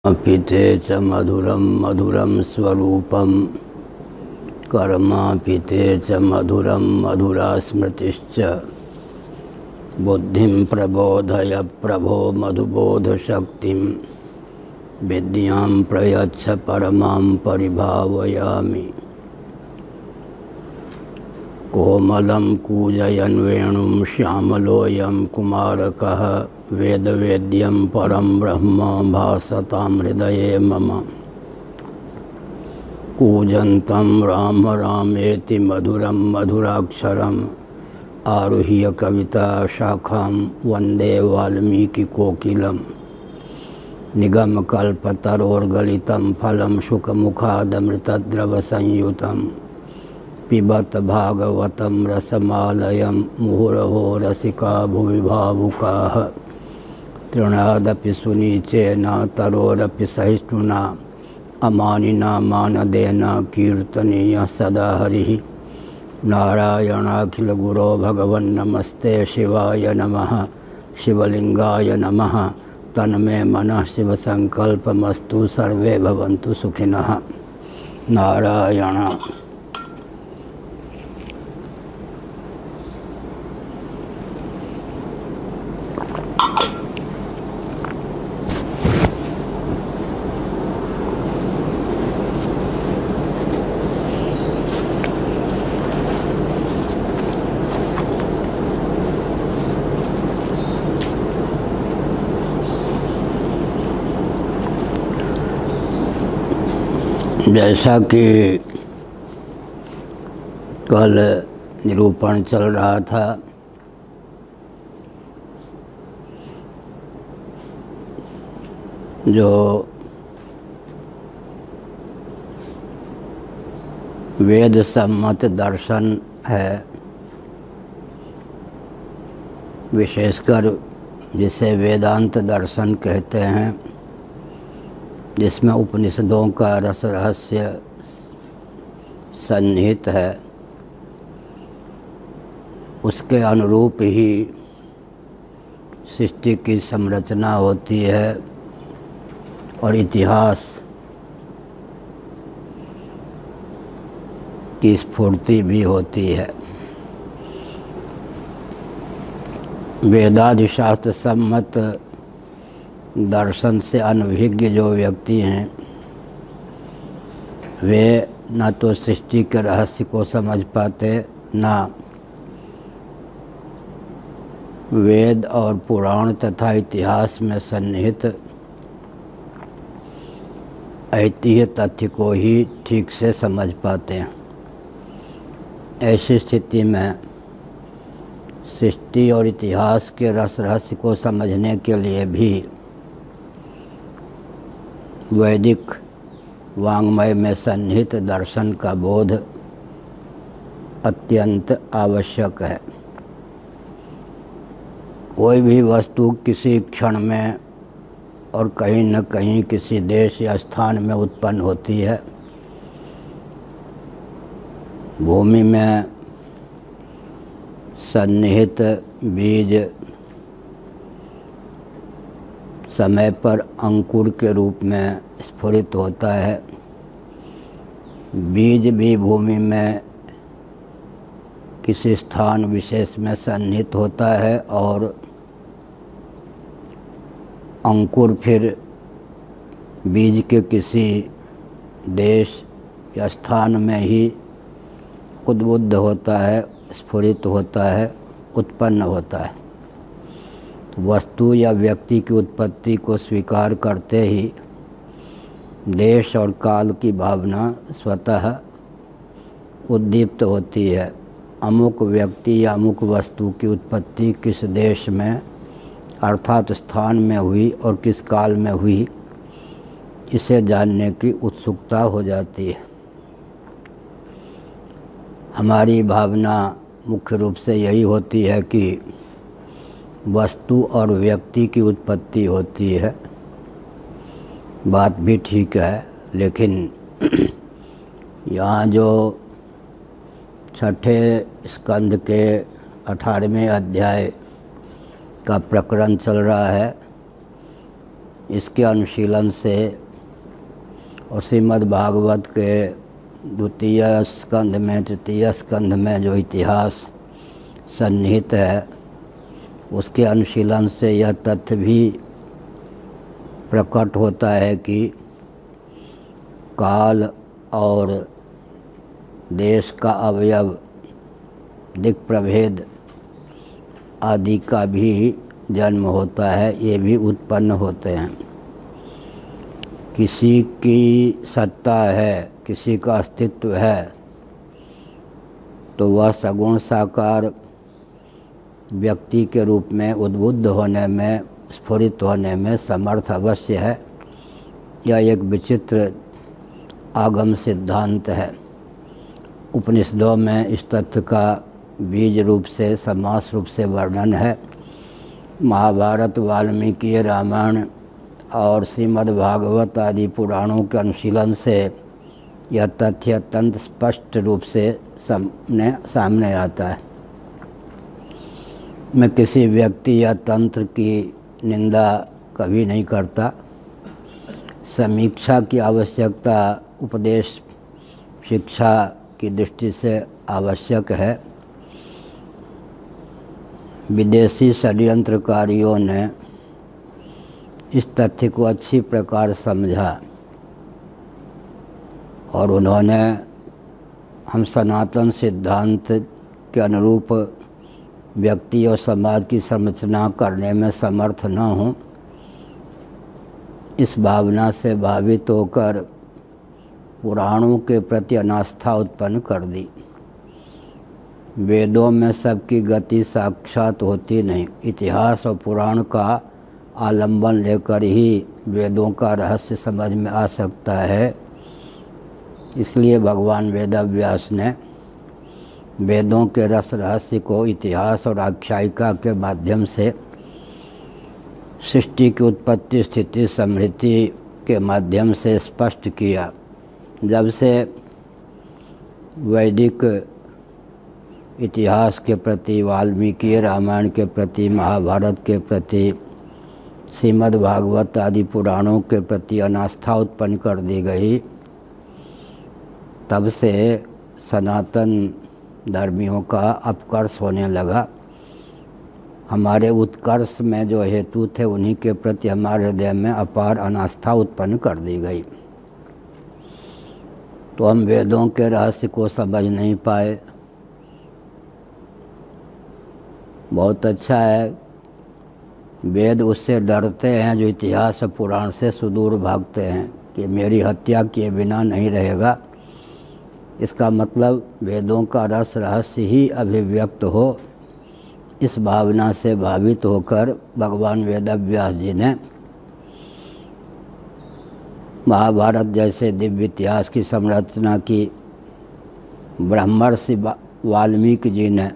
पिते च मधुरं मधुरं स्वरूपं कर्मापिते च मधुरं मधुरा स्मृतिश्च बुद्धिं प्रबोधय प्रभो मधुबोधशक्तिं विद्यां प्रयच्छ परमां परिभावयामि। कोमलं कूजयन् वेणुं श्यामलोऽयं कुमारकः वेदवेद्यं परं ब्रह्म भासतां हृदये मम। कूजन्तं राम रामेति मधुरं मधुराक्षरम् आरुह्य कविता शाखां वन्दे वाल्मीकिकोकिलं। निगमकल्पतरोर्गलितं फलं शुकमुखादमृतद्रवसंयुतं पिबत भागवतं रसमालयं मुहुरहो रसिका भुवि भावुकाः। तृणादपि सुनीचेन तरोरपि सहिष्णुना अमानिना मानदेन कीर्तनीयः सदा हरिः। नारायणाखिलगुरो भगवन्नमस्ते शिवाय नमः। शिवलिंगाय नमः। तन्मे मनः शिवसंकल्पमस्तु सर्वे भवन्तु सुखिनः। नारायण। जैसा कि कल निरूपण चल रहा था, जो वेद सम्मत दर्शन है, विशेषकर जिसे वेदांत दर्शन कहते हैं, जिसमें उपनिषदों का रस रहस्य सन्निहित है, उसके अनुरूप ही सृष्टि की संरचना होती है और इतिहास की स्फूर्ति भी होती है। वेदादिशास्त्र सम्मत दर्शन से अनभिज्ञ जो व्यक्ति हैं, वे न तो सृष्टि के रहस्य को समझ पाते, न वेद और पुराण तथा इतिहास में सन्निहित ऐतिह्य तथ्य को ही ठीक से समझ पाते हैं। ऐसी स्थिति में सृष्टि और इतिहास के रस रहस्य को समझने के लिए भी वैदिक वाङ्मय में सन्निहित दर्शन का बोध अत्यंत आवश्यक है। कोई भी वस्तु किसी क्षण में और कहीं न कहीं किसी देश या स्थान में उत्पन्न होती है। भूमि में सन्निहित बीज समय पर अंकुर के रूप में स्फुरित होता है। बीज भी भूमि में किसी स्थान विशेष में सन्निहित होता है और अंकुर फिर बीज के किसी देश या स्थान में ही उद्बुद्ध होता है, स्फुरित होता है, उत्पन्न होता है। वस्तु या व्यक्ति की उत्पत्ति को स्वीकार करते ही देश और काल की भावना स्वतः उद्दीप्त होती है। अमुक व्यक्ति या अमुक वस्तु की उत्पत्ति किस देश में अर्थात स्थान में हुई और किस काल में हुई, इसे जानने की उत्सुकता हो जाती है। हमारी भावना मुख्य रूप से यही होती है कि वस्तु और व्यक्ति की उत्पत्ति होती है। बात भी ठीक है, लेकिन यहाँ जो छठे स्कंद के 18वें अध्याय का प्रकरण चल रहा है, इसके अनुशीलन से और श्रीमद् भागवत के द्वितीय स्कंध में, तृतीय स्कंध में जो इतिहास सन्निहित है, उसके अनुशीलन से यह तथ्य भी प्रकट होता है कि काल और देश का अवयव, दिक् प्रभेद आदि का भी जन्म होता है, ये भी उत्पन्न होते हैं। किसी की सत्ता है, किसी का अस्तित्व है, तो वह सगुण साकार व्यक्ति के रूप में उद्बुद्ध होने में, स्फुरित होने में समर्थ अवश्य है। यह एक विचित्र आगम सिद्धांत है। उपनिषदों में इस तथ्य का बीज रूप से, समास रूप से वर्णन है। महाभारत, वाल्मीकि रामायण और श्रीमद् भागवत आदि पुराणों के अनुशीलन से यह तथ्य अत्यंत स्पष्ट रूप से सामने आता है। मैं किसी व्यक्ति या तंत्र की निंदा कभी नहीं करता। समीक्षा की आवश्यकता उपदेश शिक्षा की दृष्टि से आवश्यक है। विदेशी षड्यंत्रकारियों ने इस तथ्य को अच्छी प्रकार समझा और उन्होंने हम सनातन सिद्धांत के अनुरूप व्यक्ति और समाज की संरचना करने में समर्थ न हों, इस भावना से भावित होकर पुराणों के प्रति अनास्था उत्पन्न कर दी। वेदों में सबकी गति साक्षात होती नहीं। इतिहास और पुराण का आलंबन लेकर ही वेदों का रहस्य समझ में आ सकता है। इसलिए भगवान वेदव्यास ने वेदों के रस रहस्य को इतिहास और आख्यायिका के माध्यम से सृष्टि की उत्पत्ति, स्थिति, समृद्धि के माध्यम से स्पष्ट किया। जब से वैदिक इतिहास के प्रति, वाल्मीकि रामायण के प्रति, महाभारत के प्रति, श्रीमद् भागवत आदि पुराणों के प्रति अनास्था उत्पन्न कर दी गई, तब से सनातन धर्मियों का अपकर्ष होने लगा। हमारे उत्कर्ष में जो हेतु थे, उन्हीं के प्रति हमारे हृदय में अपार अनास्था उत्पन्न कर दी गई। तो हम वेदों के रहस्य को समझ नहीं पाए। बहुत अच्छा है, वेद उससे डरते हैं जो इतिहास और पुराण से सुदूर भागते हैं कि मेरी हत्या किए बिना नहीं रहेगा। इसका मतलब वेदों का रस रहस्य ही अभिव्यक्त हो, इस भावना से भावित होकर भगवान वेदव्यास जी ने महाभारत जैसे दिव्य इतिहास की संरचना की। ब्रह्मर्षि वाल्मीकि जी ने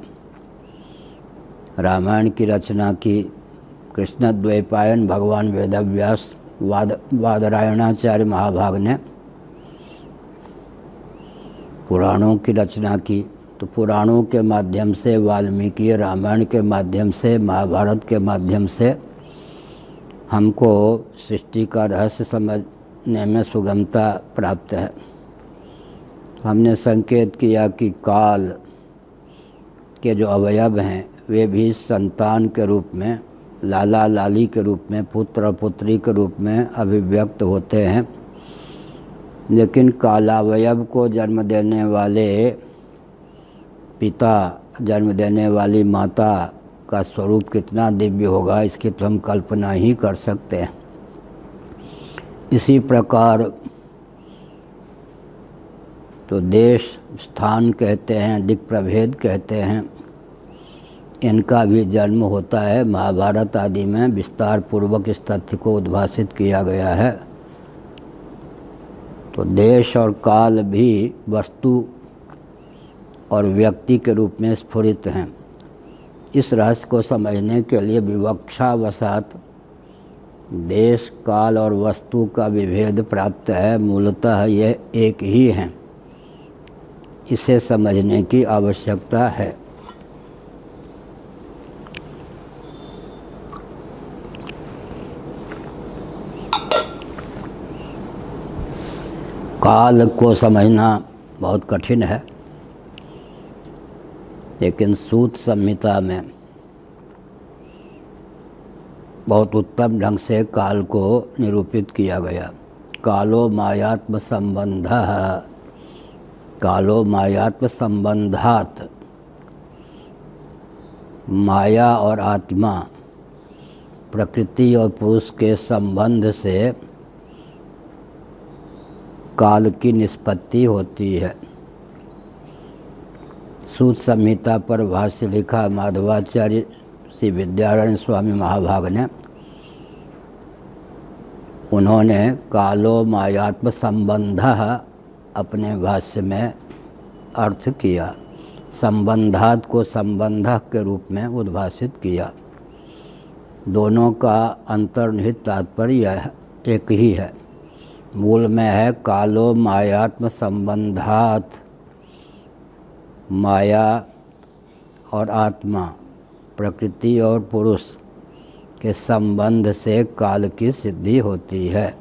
रामायण की रचना की। कृष्ण द्वैपायन भगवान वेदव्यास, वादरायणाचार्य महाभाग ने पुराणों की रचना की। तो पुराणों के माध्यम से, वाल्मीकि रामायण के माध्यम से, महाभारत के माध्यम से हमको सृष्टि का रहस्य समझने में सुगमता प्राप्त है। हमने संकेत किया कि काल के जो अवयव हैं वे भी संतान के रूप में, लाला लाली के रूप में, पुत्र पुत्री के रूप में अभिव्यक्त होते हैं। लेकिन कालावयव को जन्म देने वाले पिता, जन्म देने वाली माता का स्वरूप कितना दिव्य होगा, इसकी तो हम कल्पना ही कर सकते हैं। इसी प्रकार तो देश, स्थान कहते हैं, दिक् प्रभेद कहते हैं, इनका भी जन्म होता है। महाभारत आदि में विस्तार पूर्वक इस तथ्य को उद्भासित किया गया है। तो देश और काल भी वस्तु और व्यक्ति के रूप में स्फुरित हैं। इस रहस्य को समझने के लिए विवक्षावशात देश, काल और वस्तु का विभेद प्राप्त है। मूलतः ये एक ही हैं। इसे समझने की आवश्यकता है। काल को समझना बहुत कठिन है, लेकिन सूत संहिता में बहुत उत्तम ढंग से काल को निरूपित किया गया। कालो मायात्म संबंधः, कालो मायात्म संबंधात्, माया और आत्मा प्रकृति और पुरुष के संबंध से काल की निष्पत्ति होती है। सूत संहिता पर भाष्य लिखा माधवाचार्य श्री विद्यारण्य स्वामी महाभाग ने। उन्होंने कालो मायात्म संबंधः अपने भाष्य में अर्थ किया, संबंधात को संबंधक के रूप में उद्भाषित किया। दोनों का अंतर्निहित तात्पर्य एक ही है। मूल में है कालो मायात्म संबंधात, माया और आत्मा प्रकृति और पुरुष के संबंध से काल की सिद्धि होती है।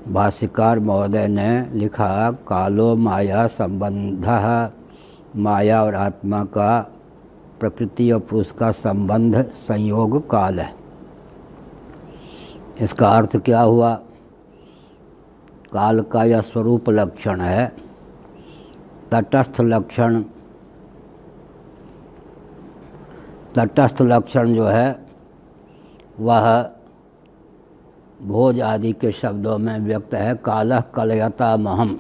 भाष्यकार महोदय ने लिखा कालो माया संबंधः, माया और आत्मा का प्रकृति और पुरुष का संबंध संयोग काल है। इसका अर्थ क्या हुआ? काल का यह स्वरूप लक्षण है। तटस्थ लक्षण, तटस्थ लक्षण जो है वह भोज आदि के शब्दों में व्यक्त है। कालः कलयतामहम्,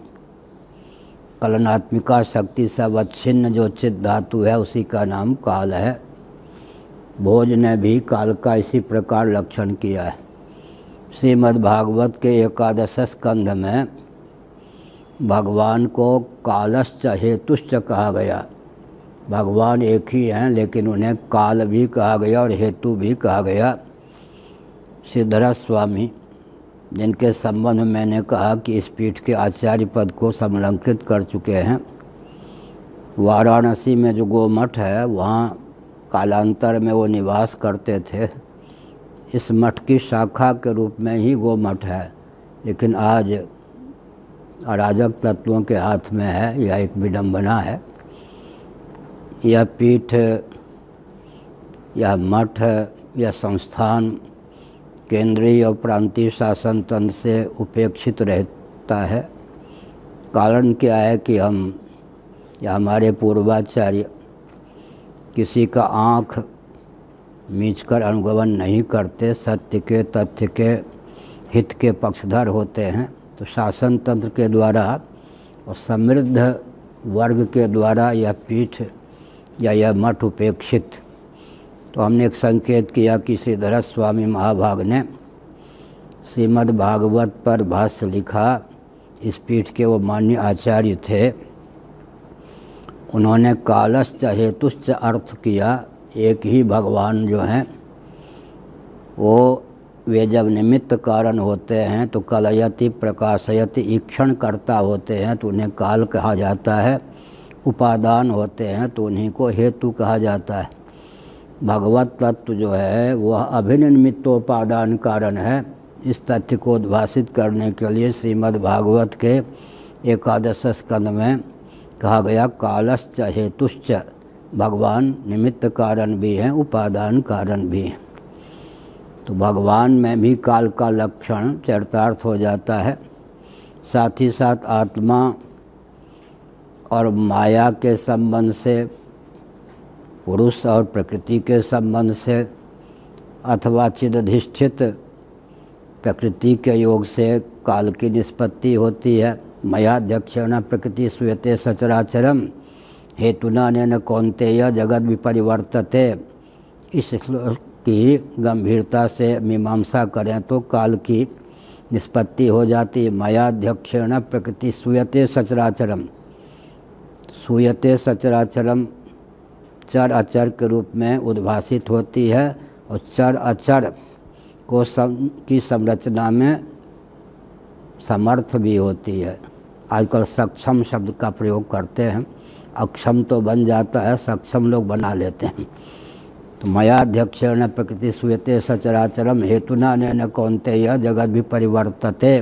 कलनात्मिका शक्ति से अवच्छिन्न जो चित धातु है उसी का नाम काल है। भोज ने भी काल का इसी प्रकार लक्षण किया है। श्रीमद् भागवत के 11 स्कंध में भगवान को कालश्च हेतुश्च कहा गया। भगवान एक ही हैं, लेकिन उन्हें काल भी कहा गया और हेतु भी कहा गया। सिद्धराज स्वामी, जिनके संबंध में मैंने कहा कि इस पीठ के आचार्य पद को समलंकृत कर चुके हैं, वाराणसी में जो गोमठ है वहाँ कालांतर में वो निवास करते थे। इस मठ की शाखा के रूप में ही गोमठ है, लेकिन आज अराजक तत्वों के हाथ में है। यह एक विडंबना है। यह पीठ, यह मठ, यह संस्थान केंद्रीय और प्रांतीय शासन तंत्र से उपेक्षित रहता है। कारण क्या है कि हम या हमारे पूर्वाचार्य किसी का आँख मीचकर अनुगमन नहीं करते, सत्य के, तथ्य के, हित के पक्षधर होते हैं। तो शासन तंत्र के द्वारा और समृद्ध वर्ग के द्वारा यह पीठ या यह मठ उपेक्षित। तो हमने एक संकेत किया कि श्रीधर स्वामी महाभाग ने श्रीमद् भागवत पर भाष्य लिखा। इस पीठ के वो मान्य आचार्य थे। उन्होंने कालश्च हेतुश्च अर्थ किया। एक ही भगवान जो हैं वो वे जब निमित्त कारण होते हैं तो कलयति प्रकाशयति ईक्षण करता होते हैं तो उन्हें काल कहा जाता है। उपादान होते हैं तो उन्हीं को हेतु कहा जाता है। भगवत तत्व जो है वह अभिन्न निमित्तोपादान कारण है। इस तथ्य को उद्भाषित करने के लिए श्रीमद् भागवत के 11 स्कंध में कहा गया कालश्च हेतुश्च, भगवान निमित्त कारण भी हैं, उपादान कारण भी हैं। तो भगवान में भी काल का लक्षण चरितार्थ हो जाता है। साथ ही साथ आत्मा और माया के संबंध से, पुरुष और प्रकृति के संबंध से, अथवा चिदधिष्ठित प्रकृति के योग से काल की निष्पत्ति होती है। मयाध्यक्षेण प्रकृति श्रूयते सचराचरम हेतुना नेन कौन्तेय जगत विपरिवर्तते। इस श्लोक की गंभीरता से मीमांसा करें तो काल की निष्पत्ति हो जाती है। मयाध्यक्षेण प्रकृति श्रूयते सचराचरम, श्रूयते सचराचरम चर अचर के रूप में उद्भाषित होती है और चर अचर को की संरचना में समर्थ भी होती है। आजकल सक्षम शब्द का प्रयोग करते हैं। अक्षम तो बन जाता है, सक्षम लोग बना लेते हैं। तो मयाध्यक्षेण प्रकृति श्रूयते सचराचरम हेतुना नेन कौन्तेय जगत विपरिवर्तते।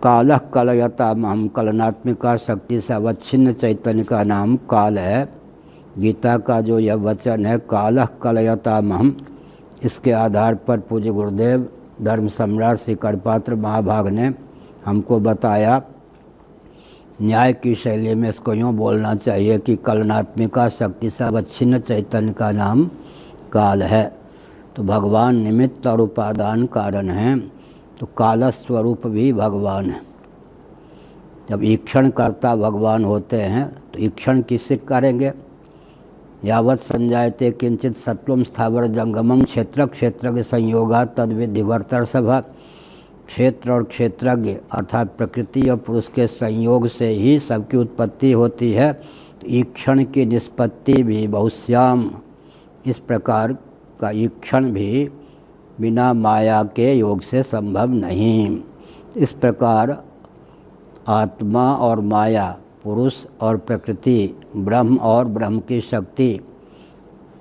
कालः कलयतामहं, कलनात्मिका शक्ति से अवच्छिन्न चैतन्य का नाम काल है। गीता का जो यह वचन है कालः कलयतामहं, इसके आधार पर पूज्य गुरुदेव धर्म सम्राट श्री करपात्र महाभाग ने हमको बताया, न्याय की शैली में इसको यूँ बोलना चाहिए कि कलनात्मिका शक्ति से अवच्छिन्न चैतन्य का नाम काल है। तो भगवान निमित्त और उपादान कारण हैं, तो काल स्वरूप भी भगवान है। जब ईक्षण कर्ता भगवान होते हैं तो ईक्षण किससे करेंगे? यावत् संजायते किंचित सत्वम स्थावर जंगमम क्षेत्र क्षेत्रज्ञ संयोगा तद्विधिवर्तर सभा। क्षेत्र और क्षेत्रज्ञ अर्थात प्रकृति और पुरुष के संयोग से ही सबकी उत्पत्ति होती है। तो ईक्षण की निष्पत्ति भी बहुश्याम, इस प्रकार का ईक्षण भी बिना माया के योग से संभव नहीं। इस प्रकार आत्मा और माया, पुरुष और प्रकृति, ब्रह्म और ब्रह्म की शक्ति,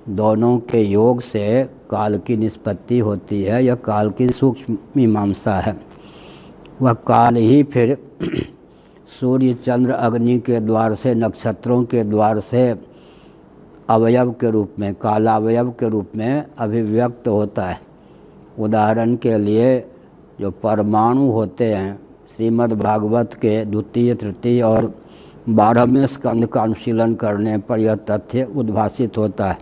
दोनों के योग से काल की निष्पत्ति होती है। यह काल की सूक्ष्म मीमांसा है। वह काल ही फिर सूर्य चंद्र अग्नि के द्वार से, नक्षत्रों के द्वार से अवयव के रूप में, कालावयव के रूप में अभिव्यक्त होता है। उदाहरण के लिए जो परमाणु होते हैं, श्रीमद् भागवत के द्वितीय, तृतीय और 12वें स्कंद का अनुशीलन करने पर यह तथ्य उद्भासित होता है।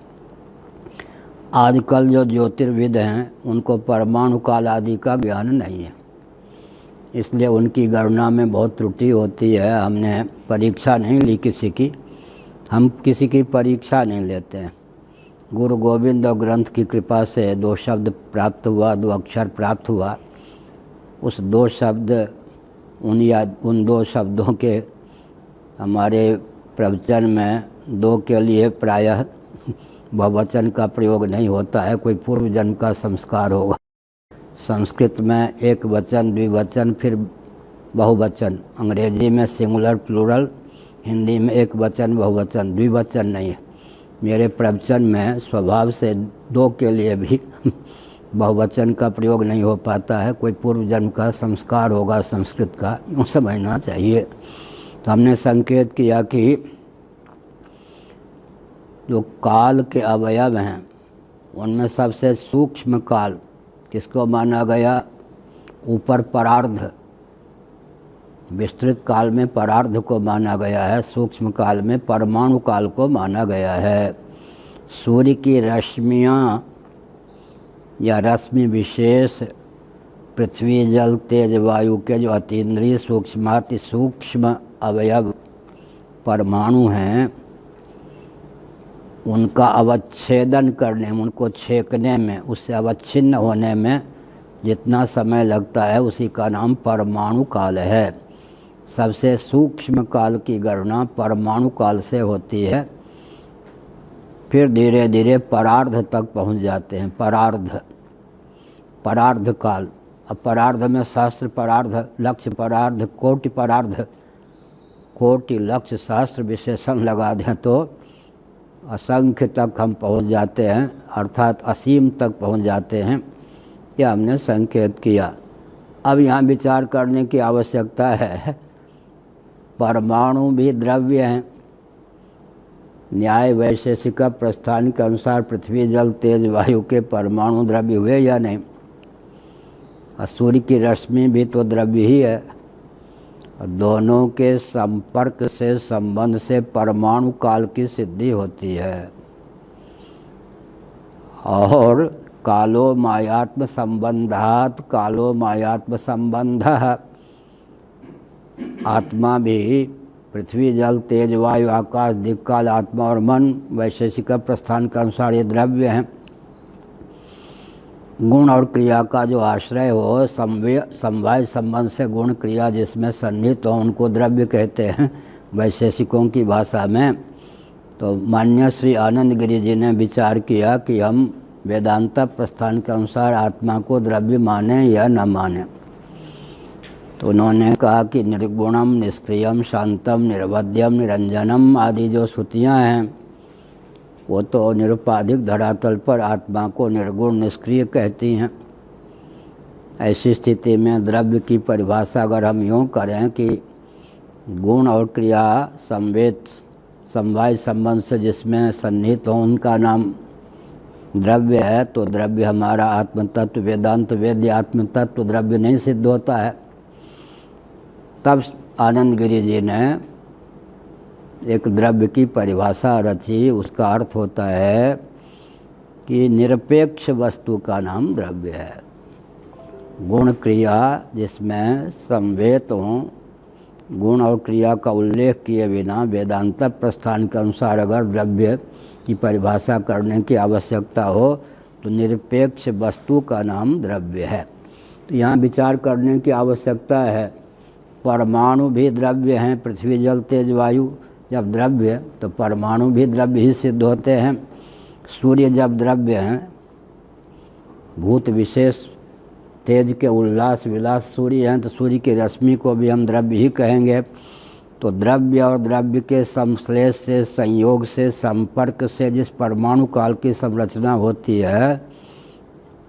आजकल जो ज्योतिर्विद हैं उनको परमाणु काल आदि का ज्ञान नहीं है, इसलिए उनकी गणना में बहुत त्रुटि होती है। हमने परीक्षा नहीं ली किसी की, हम किसी की परीक्षा नहीं लेते हैं। गुरु गोविंद और ग्रंथ की कृपा से 2 शब्द प्राप्त हुआ, 2 अक्षर प्राप्त हुआ। उस 2 शब्द उन 2 शब्दों के हमारे प्रवचन में 2 के लिए प्रायः बहुवचन का प्रयोग नहीं होता है, कोई पूर्व जन्म का संस्कार होगा। संस्कृत में एक वचन, द्विवचन, फिर बहुवचन, अंग्रेजी में सिंगुलर प्लूरल, हिंदी में एक वचन बहुवचन, द्विवचन नहीं है। मेरे प्रवचन में स्वभाव से 2 के लिए भी बहुवचन का प्रयोग नहीं हो पाता है, कोई पूर्व जन्म का संस्कार होगा संस्कृत का, यूँ समझना चाहिए। तो हमने संकेत किया कि जो काल के अवयव हैं उनमें सबसे सूक्ष्म काल किसको माना गया? ऊपर परार्ध, विस्तृत काल में परार्ध को माना गया है, सूक्ष्म काल में परमाणु काल को माना गया है। सूर्य की रश्मियाँ या रश्मि विशेष पृथ्वी जल तेज वायु के जो अतीन्द्रिय सूक्ष्माति सूक्ष्म अवयव परमाणु हैं, उनका अवच्छेदन करने में, उनको छेकने में, उससे अवच्छिन्न होने में जितना समय लगता है उसी का नाम परमाणु काल है। सबसे सूक्ष्म काल की गणना परमाणु काल से होती है, फिर धीरे धीरे परार्ध तक पहुंच जाते हैं। परार्ध काल। अब परार्ध में सहस्त्र परार्ध, लक्ष्य परार्ध, कोटि परार्ध, कोटि लक्ष्य सहस्त्र विशेषण लगा दें तो असंख्य तक हम पहुंच जाते हैं, अर्थात असीम तक पहुंच जाते हैं। यह हमने संकेत किया। अब यहाँ विचार करने की आवश्यकता है, परमाणु भी द्रव्य हैं। न्याय वैशेषिक प्रस्थान के अनुसार पृथ्वी जल तेज वायु के परमाणु द्रव्य हुए या नहीं? और सूर्य की रश्मि भी तो द्रव्य ही है। और दोनों के संपर्क से, संबंध से परमाणु काल की सिद्धि होती है। और कालो मायात्म संबंधात कालो मायात्म संबंधः, आत्मा भी पृथ्वी जल तेज वायु आकाश दिक्काल आत्मा और मन वैशेषिक प्रस्थान के अनुसार ये द्रव्य हैं। गुण और क्रिया का जो आश्रय हो, समवाय संबंध से गुण क्रिया जिसमें सन्निहित हो, उनको द्रव्य कहते हैं वैशेषिकों की भाषा में। तो मान्य श्री आनंद गिरि जी ने विचार किया कि हम वेदांत प्रस्थान के अनुसार आत्मा को द्रव्य माने या न माने। तो उन्होंने कहा कि निर्गुणम, निष्क्रियम, शांतम, निर्वध्यम, निरंजनम आदि जो श्रुतियाँ हैं वो तो निरुपाधिक धरातल पर आत्मा को निर्गुण निष्क्रिय कहती हैं। ऐसी स्थिति में द्रव्य की परिभाषा अगर हम यूँ करें कि गुण और क्रिया संवेद समवाय संबंध से जिसमें सन्निहित हो उनका नाम द्रव्य है, तो द्रव्य हमारा आत्म तत्व वेदांत वेद्य आत्म तत्व द्रव्य नहीं सिद्ध होता है। तब आनंद गिरि जी ने एक द्रव्य की परिभाषा रची। उसका अर्थ होता है कि निरपेक्ष वस्तु का नाम द्रव्य है। गुण क्रिया जिसमें संवेद हो, गुण और क्रिया का उल्लेख किए बिना वेदांत प्रस्थान के अनुसार अगर द्रव्य की परिभाषा करने की आवश्यकता हो तो निरपेक्ष वस्तु का नाम द्रव्य है। तो यहाँ विचार करने की आवश्यकता है। परमाणु भी द्रव्य हैं, पृथ्वी जल तेज वायु जब द्रव्य तो परमाणु भी द्रव्य ही सिद्ध होते हैं। सूर्य जब द्रव्य हैं, भूत विशेष तेज के उल्लास विलास सूर्य हैं, तो सूर्य की रश्मि को भी हम द्रव्य ही कहेंगे। तो द्रव्य और द्रव्य के संश्लेष से, संयोग से, संपर्क से जिस परमाणु काल की संरचना होती है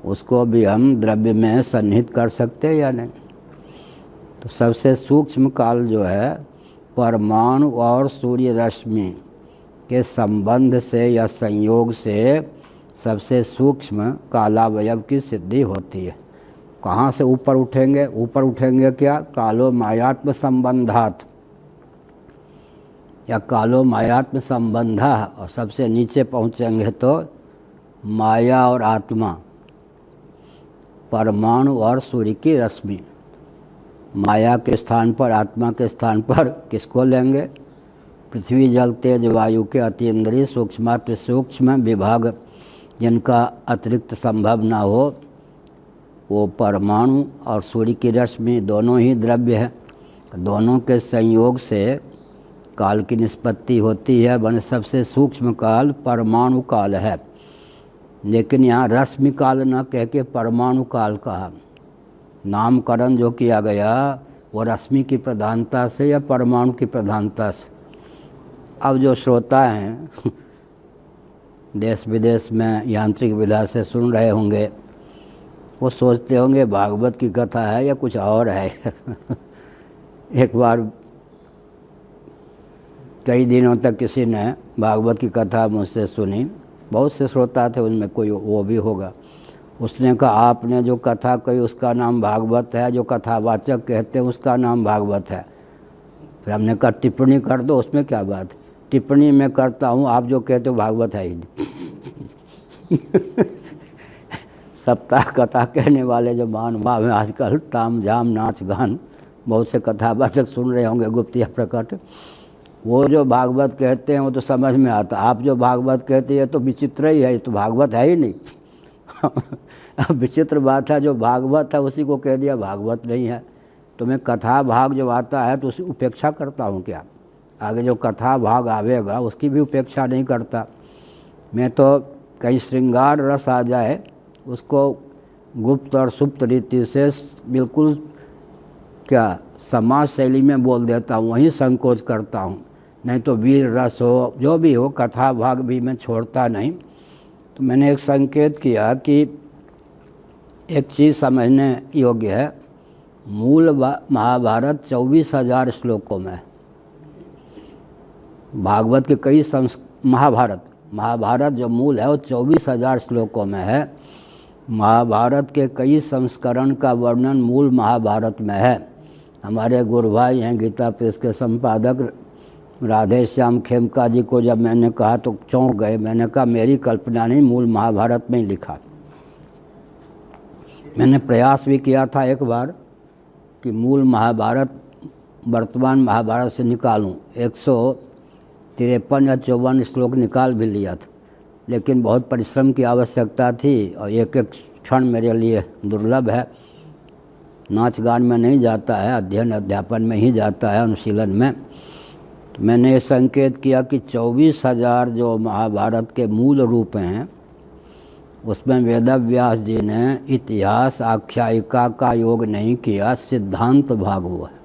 उसको भी हम द्रव्य में सन्निहित कर सकते हैं या नहीं। तो सबसे सूक्ष्म काल जो है परमाणु और सूर्य रश्मि के संबंध से या संयोग से सबसे सूक्ष्म कालावयव की सिद्धि होती है। कहाँ से ऊपर उठेंगे? ऊपर उठेंगे क्या? कालो मायात्म संबंधात या कालो मायात्म संबंधा, और सबसे नीचे पहुँचेंगे तो माया और आत्मा, परमाणु और सूर्य की रश्मि। माया के स्थान पर, आत्मा के स्थान पर किसको लेंगे? पृथ्वी जल तेज वायु के अतीन्द्रिय सूक्ष्माति सूक्ष्म विभाग जिनका अतिरिक्त संभव ना हो, वो परमाणु और सूर्य की रश्मि दोनों ही द्रव्य है। दोनों के संयोग से काल की निष्पत्ति होती है। बन सबसे सूक्ष्म काल परमाणु काल है, लेकिन यहाँ रश्मि काल न कह के परमाणु काल कहा। नामकरण जो किया गया वो रश्मि की प्रधानता से या परमाणु की प्रधानता से। अब जो श्रोता हैं देश विदेश में यांत्रिक विधा से सुन रहे होंगे, वो सोचते होंगे भागवत की कथा है या कुछ और है। एक बार कई दिनों तक किसी ने भागवत की कथा मुझसे सुनी, बहुत से श्रोता थे, उनमें कोई वो भी होगा। उसने कहा आपने जो कथा कही उसका नाम भागवत है, जो कथावाचक कहते हैं उसका नाम भागवत है। फिर हमने कहा टिप्पणी कर दो, उसमें क्या बात है? टिप्पणी मैं करता हूँ, आप जो कहते हो भागवत है ही नहीं। सप्ताह कथा कहने वाले जो महानुभाव हैं आजकल, ताम झाम नाच गान, बहुत से कथावाचक सुन रहे होंगे गुप्त या प्रकट। वो जो भागवत कहते हैं वो तो समझ में आता, आप जो भागवत कहते हैं तो विचित्र ही है, ये तो भागवत है ही नहीं। अब विचित्र बात है, जो भागवत है उसी को कह दिया भागवत नहीं है। तो मैं कथा भाग जो आता है तो उसकी उपेक्षा करता हूँ क्या? आगे जो कथा भाग आवेगा उसकी भी उपेक्षा नहीं करता मैं। तो कहीं श्रृंगार रस आ जाए उसको गुप्त और सुप्त रीति से बिल्कुल क्या समाज शैली में बोल देता हूँ, वहीं संकोच करता हूँ। नहीं तो वीर रस हो, जो भी हो, कथा भाग भी मैं छोड़ता नहीं। तो मैंने एक संकेत किया कि एक चीज़ समझने योग्य है, मूल महाभारत 24,000 श्लोकों में, भागवत के कई महाभारत जो मूल है वो 24,000 श्लोकों में है। महाभारत के कई संस्करण का वर्णन मूल महाभारत में है। हमारे गुरु भाई हैं गीता प्रेस के संपादक राधे श्याम खेमका जी को जब मैंने कहा तो चौंक गए। मैंने कहा मेरी कल्पना नहीं, मूल महाभारत में ही लिखा। मैंने प्रयास भी किया था एक बार कि मूल महाभारत वर्तमान महाभारत से निकालूं, 153 या 54 श्लोक निकाल भी लिया था, लेकिन बहुत परिश्रम की आवश्यकता थी और एक एक क्षण मेरे लिए दुर्लभ है। नाच गान में नहीं जाता है, अध्ययन अध्यापन में ही जाता है, अनुशीलन में। तो मैंने ये संकेत किया कि 24,000 जो महाभारत के मूल रूप हैं उसमें वेदव्यास जी ने इतिहास आख्यायिका का योग नहीं किया, सिद्धांत भाग हुआ है।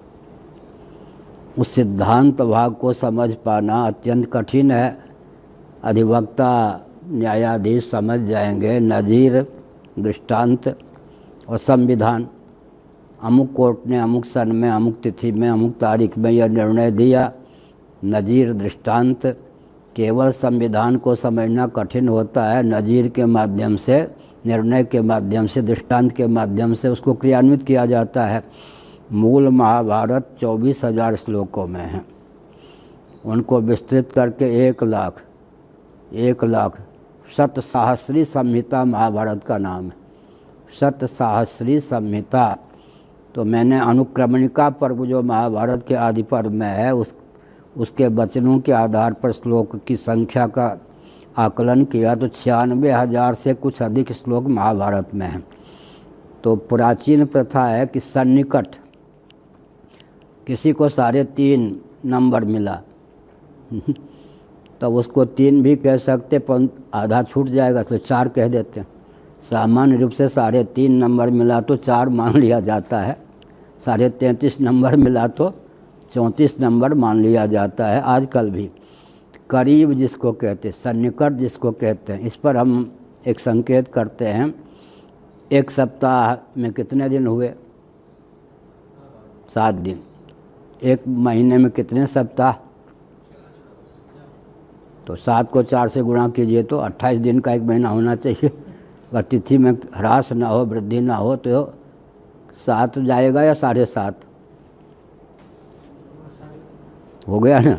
उस सिद्धांत भाग को समझ पाना अत्यंत कठिन है। अधिवक्ता न्यायाधीश समझ जाएंगे, नज़ीर दृष्टांत और संविधान, अमुक कोर्ट ने अमुक सन में अमुक तिथि में अमुक तारीख में यह निर्णय दिया। नज़ीर दृष्टांत, केवल संविधान को समझना कठिन होता है, नज़ीर के माध्यम से, निर्णय के माध्यम से, दृष्टांत के माध्यम से उसको क्रियान्वित किया जाता है। मूल महाभारत 24,000 श्लोकों में है, उनको विस्तृत करके 1 लाख शतसाहस्री संहिता महाभारत का नाम है, शतसाहस्री संहिता। तो मैंने अनुक्रमणिका पर्व जो महाभारत के आदि पर्व में है उसके वचनों के आधार पर श्लोक की संख्या का आकलन किया तो 96,000 से कुछ अधिक श्लोक महाभारत में हैं। तो प्राचीन प्रथा है कि सन्निकट, किसी को 3.5 नंबर मिला तब उसको 3 भी कह सकते, पर आधा छूट जाएगा तो 4 कह देते हैं। सामान्य रूप से 3.5 नंबर मिला तो 4 मान लिया जाता है, 33.5 नंबर मिला तो 34 नंबर मान लिया जाता है आजकल भी। करीब जिसको कहते हैं, सन्निकट जिसको कहते हैं, इस पर हम एक संकेत करते हैं। 1 सप्ताह में कितने दिन हुए? 7 दिन। 1 महीने में कितने सप्ताह? तो 7 को 4 से गुणा कीजिए तो 28 दिन का 1 महीना होना चाहिए। अगर तिथि में ह्रास ना हो, वृद्धि ना हो तो 7 जाएगा या 7.5 हो गया ना।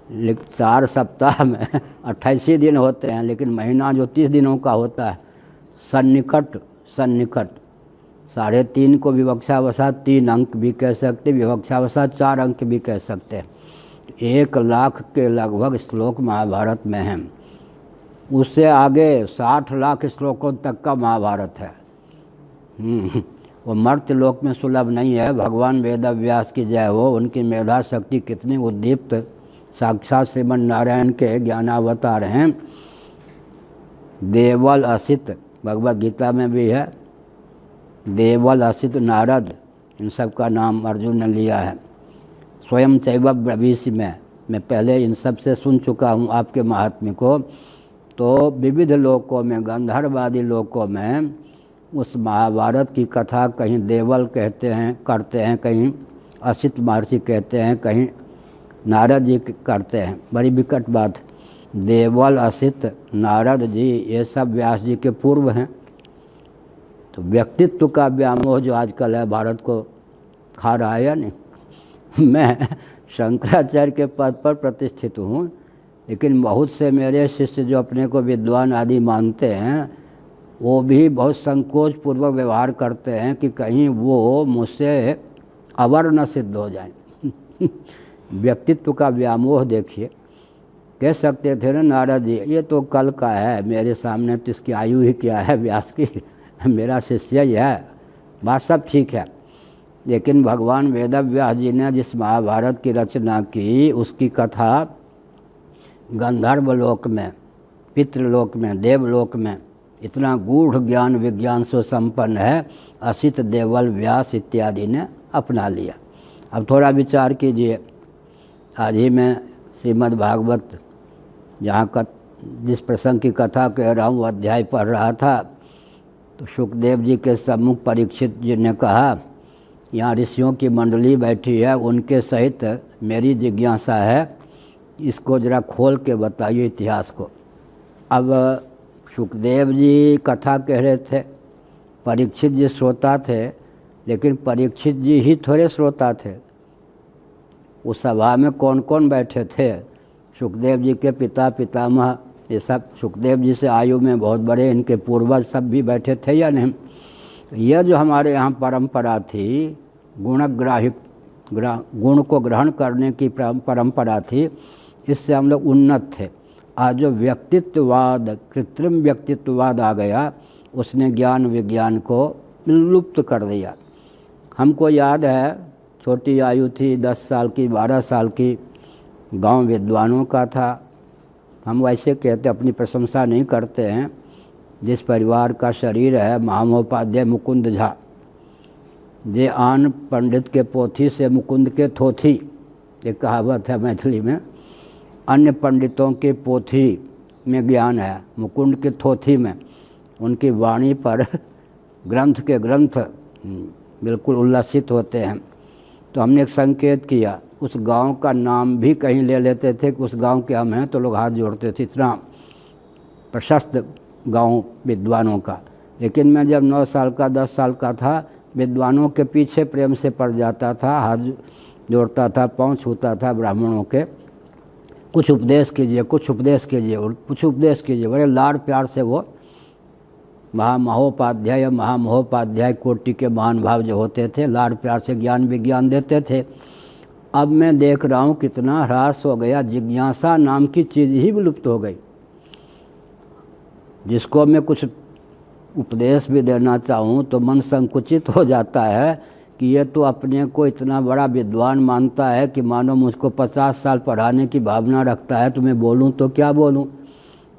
लेकिन 4 सप्ताह में 28 ही दिन होते हैं, लेकिन महीना जो 30 दिनों का होता है। सन्निकट 3.5 को विवक्षावसात 3 अंक भी कह सकते, विवक्षावसात 4 अंक भी कह सकते हैं। 1 लाख के लगभग श्लोक महाभारत में हैं। उससे आगे 60 लाख श्लोकों तक का महाभारत है। वो मर्त्य लोक में सुलभ नहीं है। भगवान वेदव्यास की जय हो, उनकी मेधा शक्ति कितनी उद्दीप्त, साक्षात श्रीमन नारायण के ज्ञानावतार हैं। देवल असित भगवत गीता में भी है, देवल असित नारद, इन सब का नाम अर्जुन ने लिया है। स्वयं चैव ब्रवीषि में मैं पहले इन सब से सुन चुका हूँ आपके महात्म्य को। तो विविध लोकों में, गंधर्वादी लोकों में उस महाभारत की कथा कहीं देवल कहते हैं करते हैं, कहीं असित महर्षि कहते हैं, कहीं नारद जी करते हैं। बड़ी विकट बात। देवल, असित, नारद जी ये सब व्यास जी के पूर्व हैं। तो व्यक्तित्व का व्यामोह जो आजकल है भारत को खा रहा है या नहीं। मैं शंकराचार्य के पद पर प्रतिष्ठित हूँ, लेकिन बहुत से मेरे शिष्य जो अपने को विद्वान आदि मानते हैं वो भी बहुत संकोच पूर्वक व्यवहार करते हैं कि कहीं वो मुझसे अवर न सिद्ध हो जाए। व्यक्तित्व का व्यामोह देखिए। कह सकते थे ना नारद जी ये तो कल का है, मेरे सामने तो इसकी आयु ही क्या है व्यास की, मेरा शिष्य ही है, बात सब ठीक है। लेकिन भगवान वेदव्यास जी ने जिस महाभारत की रचना की उसकी कथा गंधर्व लोक में, पितृलोक में, देवलोक में इतना गूढ़ ज्ञान विज्ञान से संपन्न है, असित, देवल, व्यास इत्यादि ने अपना लिया। अब थोड़ा विचार कीजिए। आज ही मैं श्रीमद् भागवत जहाँ का जिस प्रसंग की कथा कह रहा हूँ अध्याय पढ़ रहा था, तो सुखदेव जी के सम्मुख परीक्षित जी ने कहा यहाँ ऋषियों की मंडली बैठी है, उनके सहित मेरी जिज्ञासा है, इसको ज़रा खोल के बताइए इतिहास को। अब सुखदेव जी कथा कह रहे थे, परीक्षित जी श्रोता थे, लेकिन परीक्षित जी ही थोड़े श्रोता थे। उस सभा में कौन कौन बैठे थे? सुखदेव जी के पिता पितामह, ये सब सुखदेव जी से आयु में बहुत बड़े, इनके पूर्वज सब भी बैठे थे या नहीं। यह जो हमारे यहाँ परंपरा थी, गुणग्राहिक गुण को ग्रहण करने की परंपरा थी, इससे हम लोग उन्नत थे। आज जो व्यक्तित्ववाद, कृत्रिम व्यक्तित्ववाद आ गया, उसने ज्ञान विज्ञान को लुप्त कर दिया। हमको याद है छोटी आयु थी, 10 साल की, 12 साल की, गांव विद्वानों का था। हम वैसे कहते, अपनी प्रशंसा नहीं करते हैं। जिस परिवार का शरीर है, महामहोपाध्याय मुकुंद झा, जे आन पंडित के पोथी से मुकुंद के थोथी, एक कहावत है मैथिली में। अन्य पंडितों के पोथी में ज्ञान है, मुकुंद के थोथी में, उनकी वाणी पर ग्रंथ के ग्रंथ बिल्कुल उल्लसित होते हैं। तो हमने एक संकेत किया, उस गांव का नाम भी कहीं ले लेते थे कि उस गांव के हम हैं, तो लोग हाथ जोड़ते थे, इतना प्रशस्त गांव विद्वानों का। लेकिन मैं जब 9 साल का 10 साल का था, विद्वानों के पीछे प्रेम से पड़ जाता था, हाथ जोड़ता था, पाँव छूता था ब्राह्मणों के, कुछ उपदेश कीजिए, कुछ उपदेश कीजिए, और कुछ उपदेश कीजिए। बड़े लाड़ प्यार से वो महामहोपाध्याय या महामहोपाध्याय कोटि के महान भाव जो होते थे, लाड़ प्यार से ज्ञान विज्ञान देते थे। अब मैं देख रहा हूँ कितना ह्रास हो गया, जिज्ञासा नाम की चीज़ ही विलुप्त हो गई। जिसको मैं कुछ उपदेश भी देना चाहूँ तो मन संकुचित हो जाता है कि ये तो अपने को इतना बड़ा विद्वान मानता है कि मानो मुझको 50 साल पढ़ाने की भावना रखता है, तो मैं बोलूँ तो क्या बोलूँ।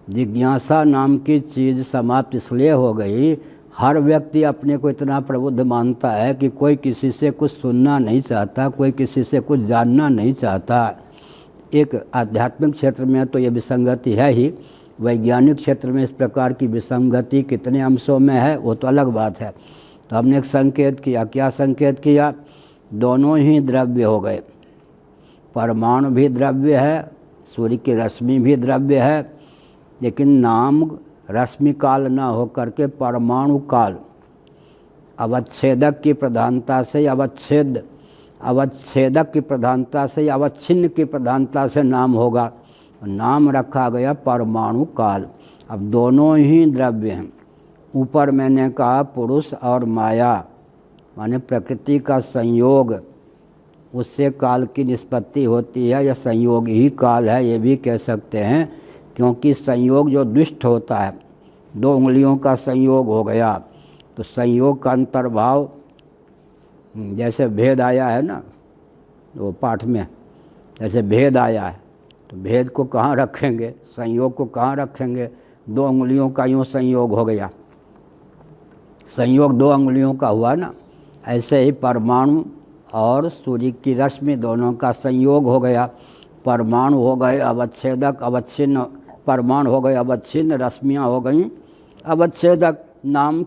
जिज्ञासा नाम की चीज़ समाप्त इसलिए हो गई, हर व्यक्ति अपने को इतना प्रबुद्ध मानता है कि कोई किसी से कुछ सुनना नहीं चाहता, कोई किसी से कुछ जानना नहीं चाहता। एक आध्यात्मिक क्षेत्र में तो ये विसंगति है ही, वैज्ञानिक क्षेत्र में इस प्रकार की विसंगति कितने अंशों में है वो तो अलग बात है। तो हमने एक संकेत किया, क्या संकेत किया, दोनों ही द्रव्य हो गए, परमाणु भी द्रव्य है, सूर्य की रश्मि भी द्रव्य है, लेकिन नाम रश्मि काल न होकर के परमाणु काल, अवच्छेदक की प्रधानता से अवच्छेदक की प्रधानता से अवच्छिन्न की प्रधानता से नाम होगा, नाम रखा गया परमाणु काल। अब दोनों ही द्रव्य हैं। ऊपर मैंने कहा पुरुष और माया माने प्रकृति का संयोग, उससे काल की निष्पत्ति होती है, या संयोग ही काल है ये भी कह सकते हैं, क्योंकि संयोग जो दुष्ट होता है, 2 उंगलियों का संयोग हो गया, तो संयोग का अंतर्भाव, जैसे भेद आया है ना वो पाठ में, जैसे भेद आया है, तो भेद को कहाँ रखेंगे, संयोग को कहाँ रखेंगे, 2 उंगलियों का यूँ संयोग हो गया, संयोग 2 उंगलियों का हुआ ना। ऐसे ही परमाणु और सूर्य की रश्मि दोनों का संयोग हो गया, परमाणु हो गए अवच्छेदक, अवच्छिन्न परमाणु हो गए अवच्छिन्न, रश्मियाँ हो गई अवच्छेदक। नाम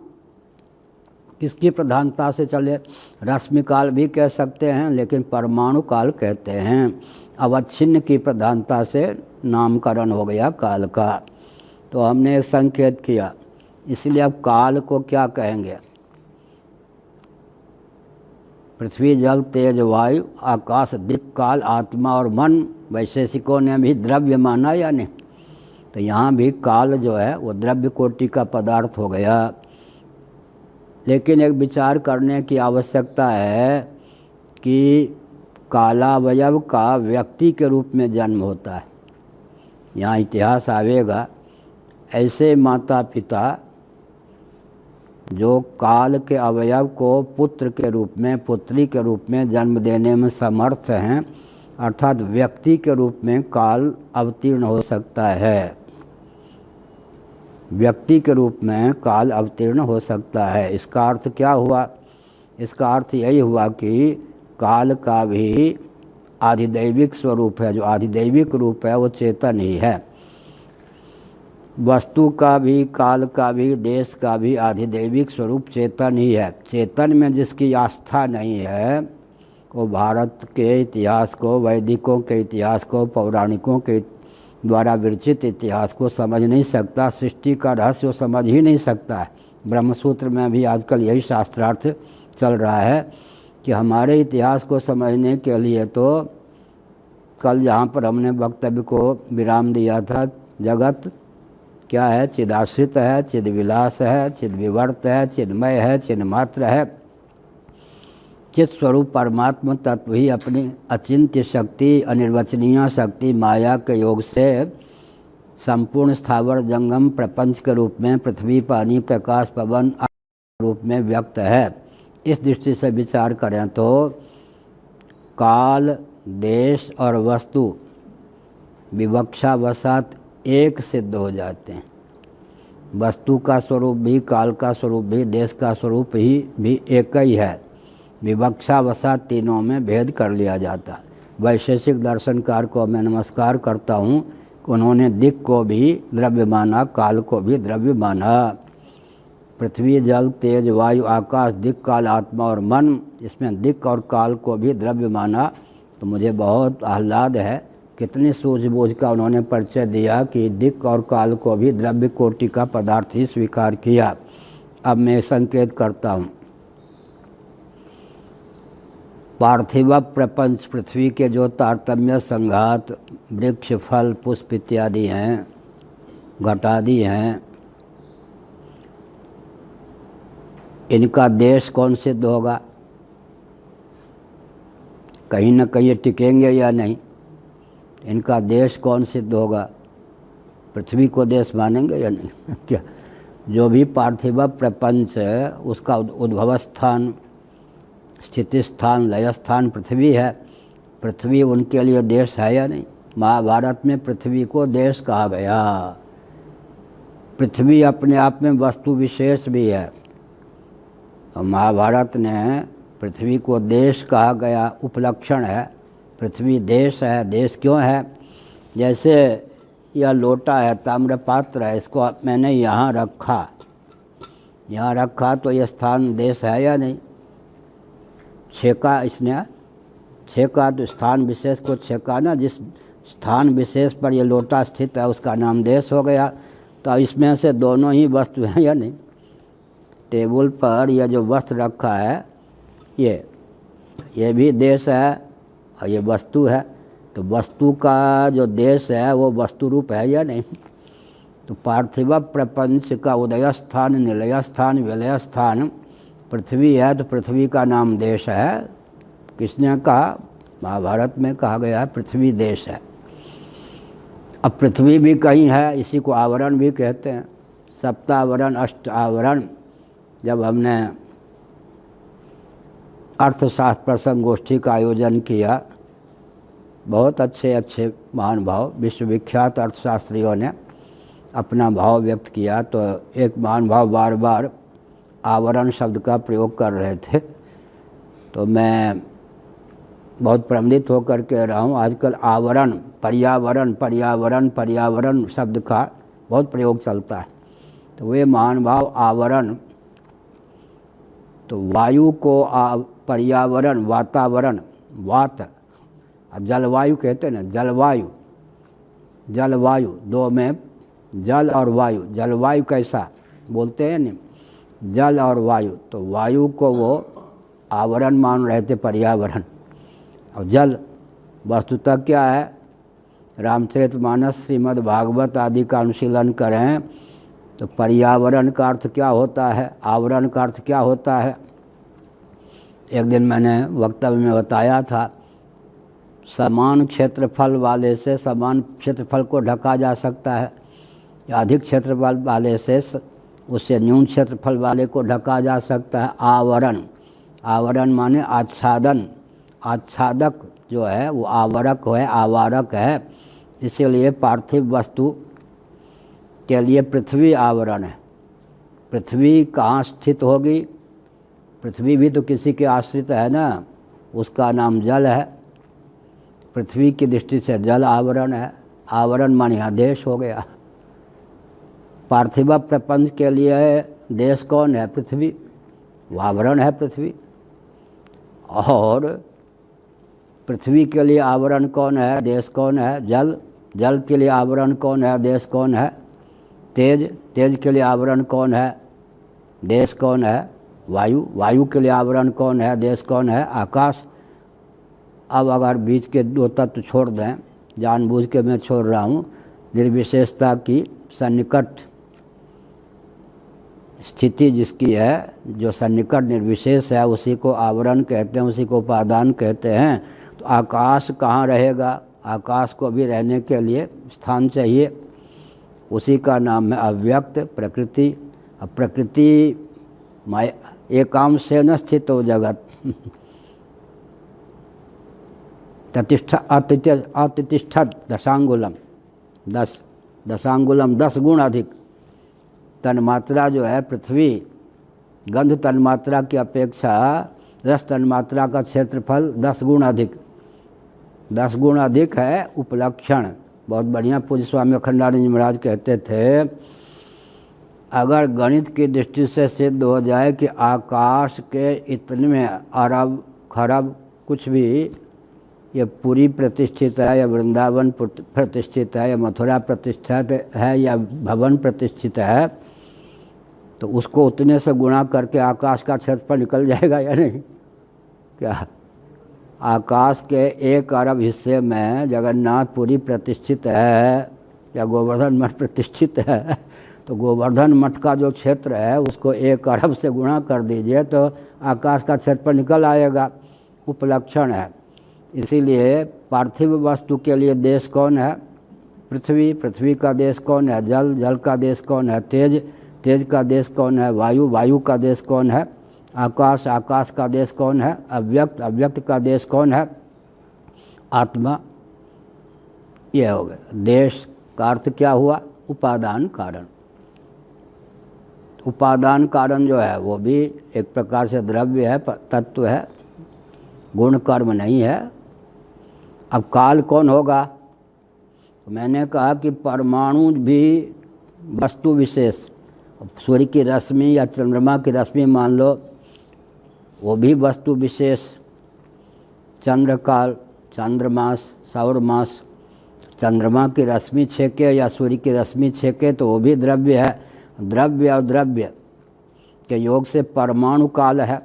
किसकी प्रधानता से चले, रश्मि काल भी कह सकते हैं, लेकिन परमाणु काल कहते हैं। अवच्छिन्न की प्रधानता से नामकरण हो गया काल का। तो हमने एक संकेत किया, इसलिए अब काल को क्या कहेंगे, पृथ्वी जल तेज वायु आकाश दीप काल आत्मा और मन, वैशेषिकों ने भी द्रव्य माना या नहीं, तो यहाँ भी काल जो है वो द्रव्य कोटि का पदार्थ हो गया। लेकिन एक विचार करने की आवश्यकता है कि कालावयव का व्यक्ति के रूप में जन्म होता है। यहाँ इतिहास आवेगा, ऐसे माता पिता जो काल के अवयव को पुत्र के रूप में, पुत्री के रूप में जन्म देने में समर्थ हैं, अर्थात व्यक्ति के रूप में काल अवतीर्ण हो सकता है, व्यक्ति के रूप में काल अवतीर्ण हो सकता है। इसका अर्थ क्या हुआ, इसका अर्थ यही हुआ कि काल का भी आधिदैविक स्वरूप है, जो आधिदैविक रूप है वो चेतन ही है। वस्तु का भी, काल का भी, देश का भी आधिदैविक स्वरूप चेतन ही है। चेतन में जिसकी आस्था नहीं है वो भारत के इतिहास को, वैदिकों के इतिहास को, पौराणिकों के द्वारा विरचित इतिहास को समझ नहीं सकता, सृष्टि का रहस्य वो समझ ही नहीं सकता है। ब्रह्मसूत्र में भी आजकल यही शास्त्रार्थ चल रहा है कि हमारे इतिहास को समझने के लिए तो कल जहाँ पर हमने वक्तव्य को विराम दिया था, जगत क्या है, चिदाश्रित है, चिद्विलास है, चिद्विवर्त है, चिन्मय है, चिन्मात्र है। चित स्वरूप परमात्मा तत्व ही अपनी अचिंत्य शक्ति, अनिर्वचनीय शक्ति माया के योग से संपूर्ण स्थावर जंगम प्रपंच के रूप में पृथ्वी, पानी, प्रकाश, पवन रूप में व्यक्त है। इस दृष्टि से विचार करें तो काल, देश और वस्तु विवक्षावशात एक सिद्ध हो जाते हैं। वस्तु का स्वरूप भी, काल का स्वरूप भी, देश का स्वरूप भी एक ही है। विवक्षावशात तीनों में भेद कर लिया जाता। वैशेषिक दर्शनकार को मैं नमस्कार करता हूँ, उन्होंने दिक् को भी द्रव्य माना, काल को भी द्रव्य माना। पृथ्वी, जल, तेज, वायु, आकाश, दिक्, काल, आत्मा और मन, इसमें दिक् और काल को भी द्रव्य माना तो मुझे बहुत आह्लाद है। कितनी सूझबूझ का उन्होंने परिचय दिया कि दिक् और काल को भी द्रव्य कोटि का पदार्थ ही स्वीकार किया। अब मैं संकेत करता हूँ। पार्थिव प्रपंच पृथ्वी के जो तारतम्य संघात वृक्ष, फल, पुष्प इत्यादि हैं, घटादि हैं, इनका देश कौन सिद्ध होगा? कहीं न कहीं टिकेंगे या नहीं? इनका देश कौन सिद्ध होगा? पृथ्वी को देश मानेंगे या नहीं? क्या जो भी पार्थिव प्रपंच है उसका उद्भव स्थान, स्थिति स्थान, लय स्थान पृथ्वी है। पृथ्वी उनके लिए देश है या नहीं? महाभारत में पृथ्वी को देश कहा गया। पृथ्वी अपने आप में वस्तु विशेष भी है और महाभारत ने पृथ्वी को देश कहा गया, उपलक्षण है। पृथ्वी देश है। देश क्यों है? जैसे यह लोटा है, ताम्रपात्र है, इसको मैंने यहाँ रखा तो यह स्थान देश है या नहीं? छेका इसने, छेका तो स्थान विशेष को छेका ना, जिस स्थान विशेष पर यह लोटा स्थित है उसका नाम देश हो गया। तो इसमें से दोनों ही वस्तु हैं या नहीं? टेबल पर यह जो वस्त्र रखा है ये भी देश है और ये वस्तु है। तो वस्तु का जो देश है वो वस्तु रूप है या नहीं? तो पार्थिव प्रपंच का उदय स्थान, निलय स्थान, विलय स्थान पृथ्वी है। तो पृथ्वी का नाम देश है। किसने कहा? महाभारत में कहा गया है पृथ्वी देश है। अब पृथ्वी भी कहीं है, इसी को आवरण भी कहते हैं। सप्तावरण, अष्ट आवरण। जब हमने अर्थशास्त्र प्रसंग गोष्ठी का आयोजन किया, बहुत अच्छे महानुभाव, विश्वविख्यात अर्थशास्त्रियों ने अपना भाव व्यक्त किया, तो एक महानुभाव बार बार आवरण शब्द का प्रयोग कर रहे थे। तो मैं बहुत प्रमित होकर कह रहा हूँ, आजकल आवरण, पर्यावरण शब्द का बहुत प्रयोग चलता है। तो वे महानुभाव आवरण, तो वायु को पर्यावरण, वातावरण, वात, अब जलवायु कहते हैं ना, जलवायु दो में जल और वायु। जलवायु कैसा बोलते हैं नहीं, जल और वायु। तो वायु को वो आवरण मान रहे थे, पर्यावरण। और जल वस्तुतः क्या है? रामचरितमानस, श्रीमद् भागवत आदि का अनुशीलन करें तो पर्यावरण का अर्थ क्या होता है, आवरण का अर्थ क्या होता है? एक दिन मैंने वक्तव्य में बताया था, समान क्षेत्रफल वाले से समान क्षेत्रफल को ढका जा सकता है, या अधिक क्षेत्रफल वाले से उससे न्यून क्षेत्रफल वाले को ढका जा सकता है। आवरण माने आच्छादन, आच्छादक जो है वो आवरक है, आवारक है। इसीलिए पार्थिव वस्तु के लिए पृथ्वी आवरण है। पृथ्वी कहाँ स्थित होगी? पृथ्वी भी तो किसी के आश्रित है ना, उसका नाम जल है। पृथ्वी की दृष्टि से जल आवरण है। आवरण माने यहाँ देश हो गया। पार्थिव प्रपंच के लिए देश कौन है? पृथ्वी, आवरण है पृथ्वी। और पृथ्वी के लिए आवरण कौन है? देश कौन है? जल। जल के लिए आवरण कौन है? देश कौन है? तेज। तेज के लिए आवरण कौन है? देश कौन है? वायु। वायु के लिए आवरण कौन है? देश कौन है? आकाश। अब अगर बीच के दो तत्व छोड़ दें, जानबूझ के मैं छोड़ रहा हूँ, निर्विशेषता की सन्निकट स्थिति जिसकी है, जो सन्निकट निर्विशेष है, उसी को आवरण कहते हैं, उसी को उपादान कहते हैं। तो आकाश कहाँ रहेगा? आकाश को भी रहने के लिए स्थान चाहिए, उसी का नाम है अव्यक्त प्रकृति। अब प्रकृति एकांश से न स्थित हो जगत, अतिष्ठत दशांगुलम, 10 गुण अधिक। तन्मात्रा जो है पृथ्वी, गंध तन्मात्रा की अपेक्षा रस तन्मात्रा का क्षेत्रफल 10 गुण अधिक, 10 गुण अधिक है उपलक्षण। बहुत बढ़िया पूज्य स्वामी अखंडानंद जी महाराज कहते थे अगर गणित की दृष्टि से सिद्ध हो जाए कि आकाश के इतने में अरब खरब कुछ भी ये पूरी प्रतिष्ठित है या वृंदावन प्रतिष्ठित है या मथुरा प्रतिष्ठित है या भवन प्रतिष्ठित है, तो उसको उतने से गुणा करके आकाश का क्षेत्रफल निकल जाएगा या नहीं? क्या आकाश के 1 अरब हिस्से में जगन्नाथपुरी प्रतिष्ठित है या गोवर्धन मठ प्रतिष्ठित है, तो गोवर्धन मठ का जो क्षेत्र है उसको 1 अरब से गुणा कर दीजिए तो आकाश का क्षेत्रफल निकल आएगा। उपलक्षण है। इसीलिए पार्थिव वस्तु के लिए देश कौन है? पृथ्वी। पृथ्वी का देश कौन है? जल। जल का देश कौन है? तेज। तेज का देश कौन है? वायु। वायु का देश कौन है? आकाश। आकाश का देश कौन है? अव्यक्त। अव्यक्त का देश कौन है? आत्मा। यह हो गया। देश का अर्थ क्या हुआ? उपादान कारण। उपादान कारण जो है वो भी एक प्रकार से द्रव्य है, तत्व है, गुण कर्म नहीं है। अब काल कौन होगा? मैंने कहा कि परमाणु भी वस्तु विशेष, सूर्य की रश्मि या चंद्रमा की रश्मि मान लो, वो भी वस्तु विशेष। चंद्रकाल, चंद्रमास, सौरमास, चंद्रमा की रश्मि छेके या सूर्य की रश्मि छेके तो वो भी द्रव्य है। द्रव्य और द्रव्य के योग से परमाणु काल है।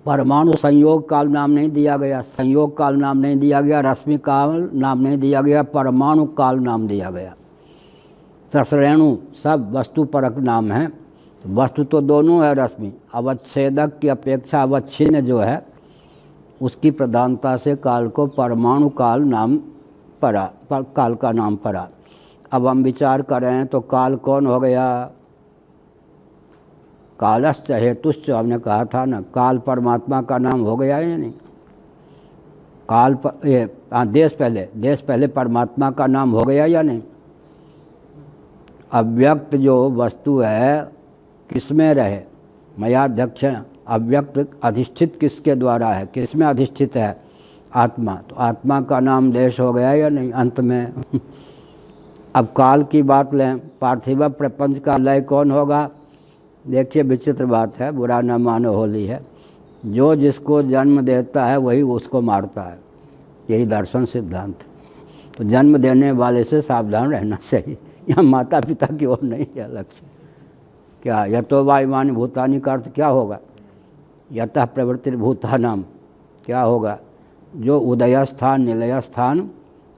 परमाणु संयोग काल नाम नहीं दिया गया, संयोग काल नाम नहीं दिया गया, रश्मि काल नाम नहीं दिया गया, परमाणु काल नाम दिया गया। त्रसरेणु सब वस्तु परक नाम है। वस्तु तो दोनों है रश्मि, अवच्छेदक की अपेक्षा अवच्छिन्न जो है उसकी प्रधानता से काल को परमाणु काल नाम पड़ा, काल का नाम पड़ा। अब हम विचार करें तो काल कौन हो गया? कालश्च हेतुश्च हमने कहा था ना, काल परमात्मा का नाम हो गया या नहीं? काल देश पहले परमात्मा का नाम हो गया या नहीं? अव्यक्त जो वस्तु है किसमें रहे? मयाध्यक्ष। अव्यक्त अधिष्ठित किसके द्वारा है? किसमें अधिष्ठित है? आत्मा। तो आत्मा का नाम देश हो गया या नहीं अंत में? अब काल की बात लें, पार्थिव प्रपंच का लय कौन होगा? देखिए विचित्र बात है, बुरा न मानो होली है। जो जिसको जन्म देता है वही उसको मारता है, यही दर्शन सिद्धांत। तो जन्म देने वाले से सावधान रहना चाहिए। यहाँ माता पिता की ओर नहीं है लक्ष्य। क्या यतो वायुमानि भूतानि का अर्थ क्या होगा? यतः प्रवृत्तिर्भूतानाम क्या होगा? जो उदय स्थान, निलय स्थान,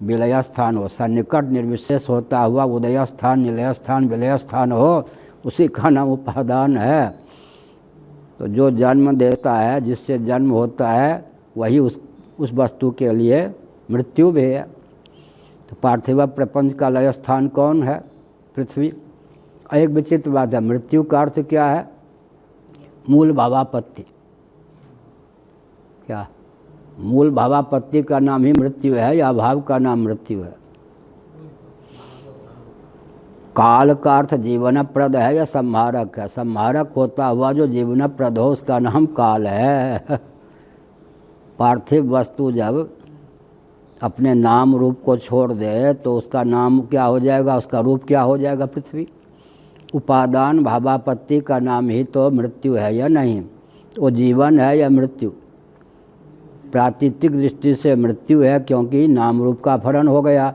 विलय स्थान हो, सन्निकट निर्विशेष होता हुआ उदय स्थान, निलय स्थान, विलय स्थान हो, उसी का नाम उपादान है। तो जो जन्म देता है, जिससे जन्म होता है, वही उस वस्तु के लिए मृत्यु भी है। तो पार्थिव प्रपंच का लय स्थान कौन है? पृथ्वी। एक विचित्र बात है, मृत्यु का अर्थ क्या है? मूल भावापत्ति। क्या मूल भावापत्ति का नाम ही मृत्यु है या अभाव का नाम मृत्यु है? काल का अर्थ जीवनप्रद है या संहारक है? संहारक होता हुआ जो जीवनप्रद हो उसका नाम काल है। पार्थिव वस्तु जब अपने नाम रूप को छोड़ दे तो उसका नाम क्या हो जाएगा? उसका रूप क्या हो जाएगा? पृथ्वी। उपादान भावापत्ति का नाम ही तो मृत्यु है या नहीं? वो जीवन है या मृत्यु? प्रातीतिक दृष्टि से मृत्यु है, क्योंकि नाम रूप का अपहरण हो गया।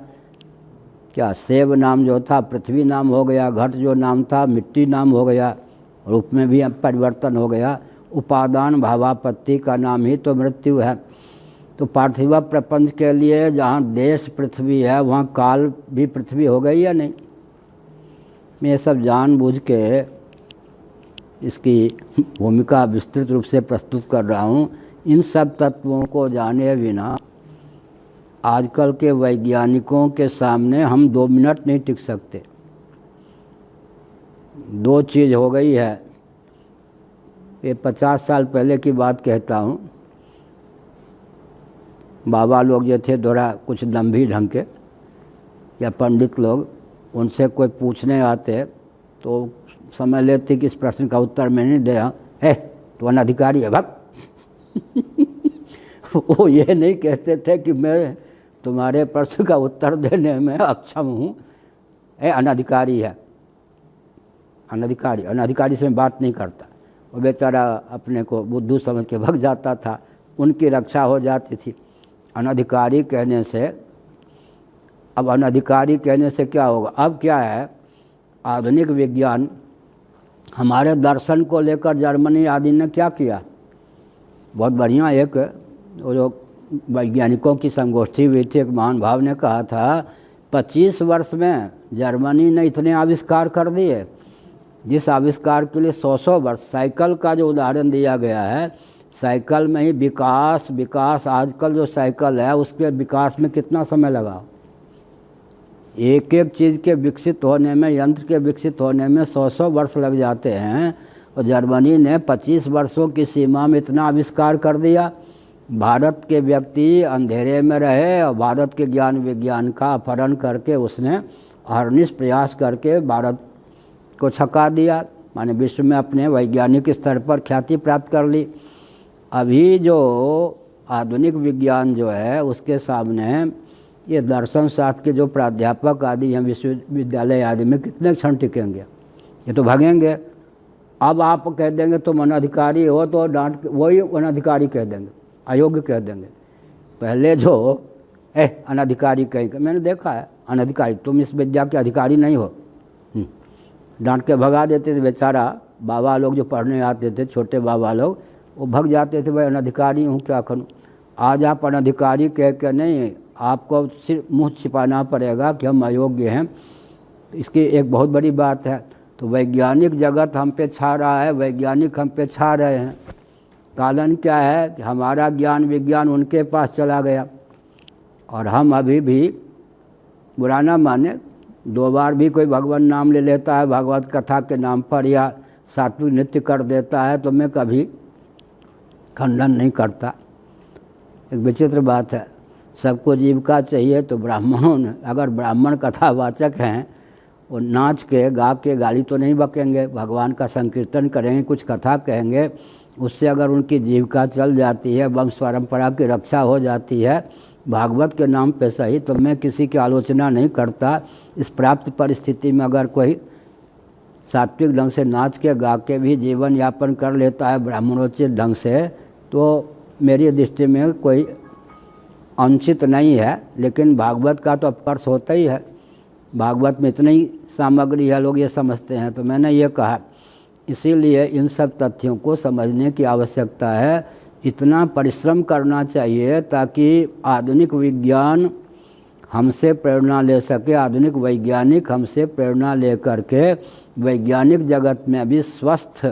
क्या सेब नाम जो था पृथ्वी नाम हो गया, घट जो नाम था मिट्टी नाम हो गया, रूप में भी परिवर्तन हो गया। उपादान भावापत्ति का नाम ही तो मृत्यु है। तो पार्थिव प्रपंच के लिए जहाँ देश पृथ्वी है वहाँ काल भी पृथ्वी हो गई या नहीं? मैं ये सब जानबूझ के इसकी भूमिका विस्तृत रूप से प्रस्तुत कर रहा हूँ। इन सब तत्वों को जाने बिना आजकल के वैज्ञानिकों के सामने हम 2 मिनट नहीं टिक सकते। 2 चीज़ हो गई है। ये 50 साल पहले की बात कहता हूँ। बाबा लोग जो थे थोड़ा कुछ दम्भी ढंग के या पंडित लोग, उनसे कोई पूछने आते तो समझ लेते कि इस प्रश्न का उत्तर मैं नहीं दे। है तो अनधिकारी है भक्त। वो ये नहीं कहते थे कि मैं तुम्हारे प्रश्न का उत्तर देने में अक्षम हूँ, अनधिकारी है। अनधिकारी, अनधिकारी से मैं बात नहीं करता, वो बेचारा अपने को बुद्धू समझ के भग जाता था, उनकी रक्षा हो जाती थी। अनधिकारी कहने से, अब अनधिकारी कहने से क्या होगा? अब क्या है, आधुनिक विज्ञान हमारे दर्शन को लेकर जर्मनी आदि ने क्या किया, बहुत बढ़िया एक वो जो वैज्ञानिकों की संगोष्ठी हुई थी, एक महान भाव ने कहा था 25 वर्ष में जर्मनी ने इतने आविष्कार कर दिए जिस आविष्कार के लिए 100 वर्ष। साइकिल का जो उदाहरण दिया गया है, साइकिल में ही विकास आजकल जो साइकिल है उसके विकास में कितना समय लगा, एक एक चीज़ के विकसित होने में, यंत्र के विकसित होने में 100 वर्ष लग जाते हैं, और जर्मनी ने 25 वर्षों की सीमा में इतना आविष्कार कर दिया। भारत के व्यक्ति अंधेरे में रहे और भारत के ज्ञान विज्ञान का अपहरण करके उसने अहर्निश प्रयास करके भारत को छका दिया, माने विश्व में अपने वैज्ञानिक स्तर पर ख्याति प्राप्त कर ली। अभी जो आधुनिक विज्ञान जो है उसके सामने ये दर्शन शास्त्र के जो प्राध्यापक आदि हैं विश्वविद्यालय आदि में कितने क्षण टिकेंगे, ये तो भागेंगे। अब आप कह देंगे तुम अनधिकारी हो तो डांट वही अनधिकारी कह देंगे, अयोग्य कह देंगे। पहले जो अनधिकारी कहेंगे, मैंने देखा है अनधिकारी, तुम इस विद्या के अधिकारी नहीं हो, डांट के भगा देते थे। बेचारा बाबा लोग जो पढ़ने आते थे, छोटे बाबा लोग, वो भग जाते थे, भाई अनधिकारी हूँ क्या करूँ। आज आप अनधिकारी कह के नहीं, आपको सिर्फ मुँह छिपाना पड़ेगा कि हम अयोग्य हैं। इसकी एक बहुत बड़ी बात है। तो वैज्ञानिक जगत हम पे छा रहा है, वैज्ञानिक हम पे छा रहे हैं। कारण क्या है कि हमारा ज्ञान विज्ञान उनके पास चला गया और हम अभी भी, बुरा ना माने, 2 बार भी कोई भगवान नाम ले लेता है भागवत कथा के नाम पर या सात्विक नृत्य कर देता है तो मैं कभी खंडन नहीं करता। एक विचित्र बात है, सबको जीविका चाहिए तो ब्राह्मणों ने, अगर ब्राह्मण कथावाचक हैं, वो नाच के गा के गाली तो नहीं बकेंगे, भगवान का संकीर्तन करेंगे, कुछ कथा कहेंगे, उससे अगर उनकी जीविका चल जाती है, वंश परंपरा की रक्षा हो जाती है भागवत के नाम पे सही, तो मैं किसी की आलोचना नहीं करता। इस प्राप्त परिस्थिति में अगर कोई सात्विक ढंग से नाच के गा के भी जीवन यापन कर लेता है ब्राह्मणोचित ढंग से, तो मेरी दृष्टि में कोई अनुचित नहीं है। लेकिन भागवत का तो अपकर्ष होता ही है, भागवत में इतनी सामग्री है, लोग ये समझते हैं। तो मैंने ये कहा, इसीलिए इन सब तथ्यों को समझने की आवश्यकता है, इतना परिश्रम करना चाहिए ताकि आधुनिक विज्ञान हमसे प्रेरणा ले सके, आधुनिक वैज्ञानिक हमसे प्रेरणा ले करके वैज्ञानिक जगत में भी स्वस्थ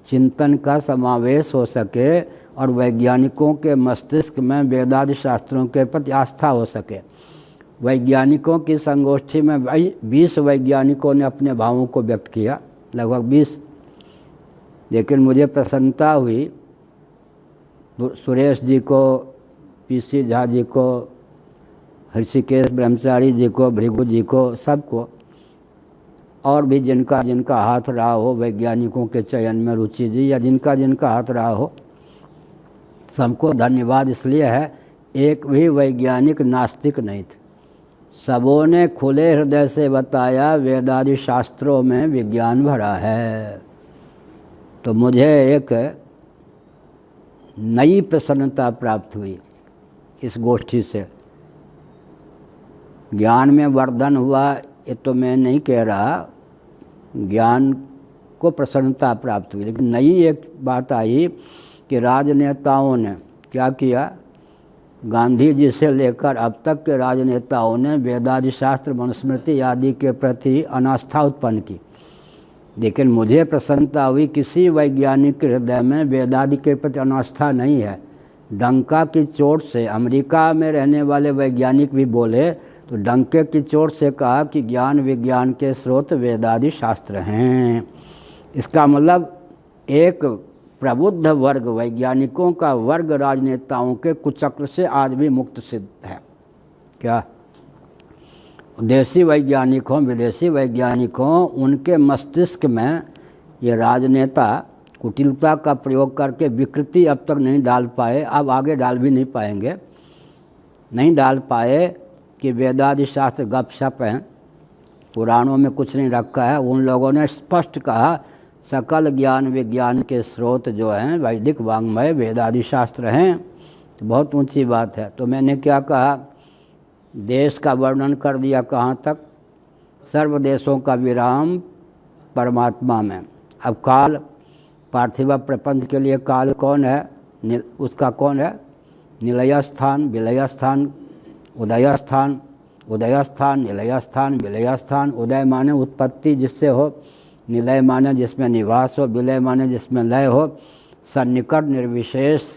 चिंतन का समावेश हो सके और वैज्ञानिकों के मस्तिष्क में वेदादि शास्त्रों के प्रति आस्था हो सके। वैज्ञानिकों की संगोष्ठी में 20 वैज्ञानिकों ने अपने भावों को व्यक्त किया, लगभग 20। लेकिन मुझे प्रसन्नता हुई, सुरेश जी को, पीसी झा जी को, ऋषिकेश ब्रह्मचारी जी को, भृगु जी को, सबको, और भी जिनका जिनका हाथ रहा हो वैज्ञानिकों के चयन में, रुचि जी या जिनका जिनका हाथ रहा हो, सबको धन्यवाद इसलिए है, एक भी वैज्ञानिक नास्तिक नहीं थे। सबों ने खुले हृदय से बताया वेदादि शास्त्रों में विज्ञान भरा है। तो मुझे एक नई प्रसन्नता प्राप्त हुई इस गोष्ठी से। ज्ञान में वर्धन हुआ ये तो मैं नहीं कह रहा, ज्ञान को प्रसन्नता प्राप्त हुई। लेकिन नई एक बात आई कि राजनेताओं ने क्या किया, गांधी जी से लेकर अब तक के राजनेताओं ने वेदादि शास्त्र मनुस्मृति आदि के प्रति अनास्था उत्पन्न की। लेकिन मुझे प्रसन्नता हुई, किसी वैज्ञानिक के हृदय में वेदादि के प्रति अनास्था नहीं है। डंका की चोट से अमेरिका में रहने वाले वैज्ञानिक भी बोले तो डंके की चोट से कहा कि ज्ञान विज्ञान के स्रोत वेदादि शास्त्र हैं। इसका मतलब एक प्रबुद्ध वर्ग, वैज्ञानिकों का वर्ग राजनेताओं के कुचक्र से आज भी मुक्त सिद्ध है। क्या देशी वैज्ञानिक हों, विदेशी वैज्ञानिक हों, उनके मस्तिष्क में ये राजनेता कुटिलता का प्रयोग करके विकृति अब तक नहीं डाल पाए, अब आगे डाल भी नहीं पाएंगे, नहीं डाल पाए कि वेदादि शास्त्र गपशप हैं, पुराणों में कुछ नहीं रखा है। उन लोगों ने स्पष्ट कहा सकल ज्ञान विज्ञान के स्रोत जो हैं वैदिक वाङ्मय वेद आदि शास्त्र हैं। तो बहुत ऊंची बात है। तो मैंने क्या कहा, देश का वर्णन कर दिया कहाँ तक, सर्व देशों का विराम परमात्मा में। अब काल, पार्थिव प्रपंच के लिए काल कौन है, उसका कौन है, निलय स्थान, विलय स्थान, उदय स्थान, उदय स्थान, निलय स्थान, विलय स्थान। उदय माने उत्पत्ति जिससे हो, निलय माने जिसमें निवास हो, विलय माने जिसमें लय हो। सन्निकट निर्विशेष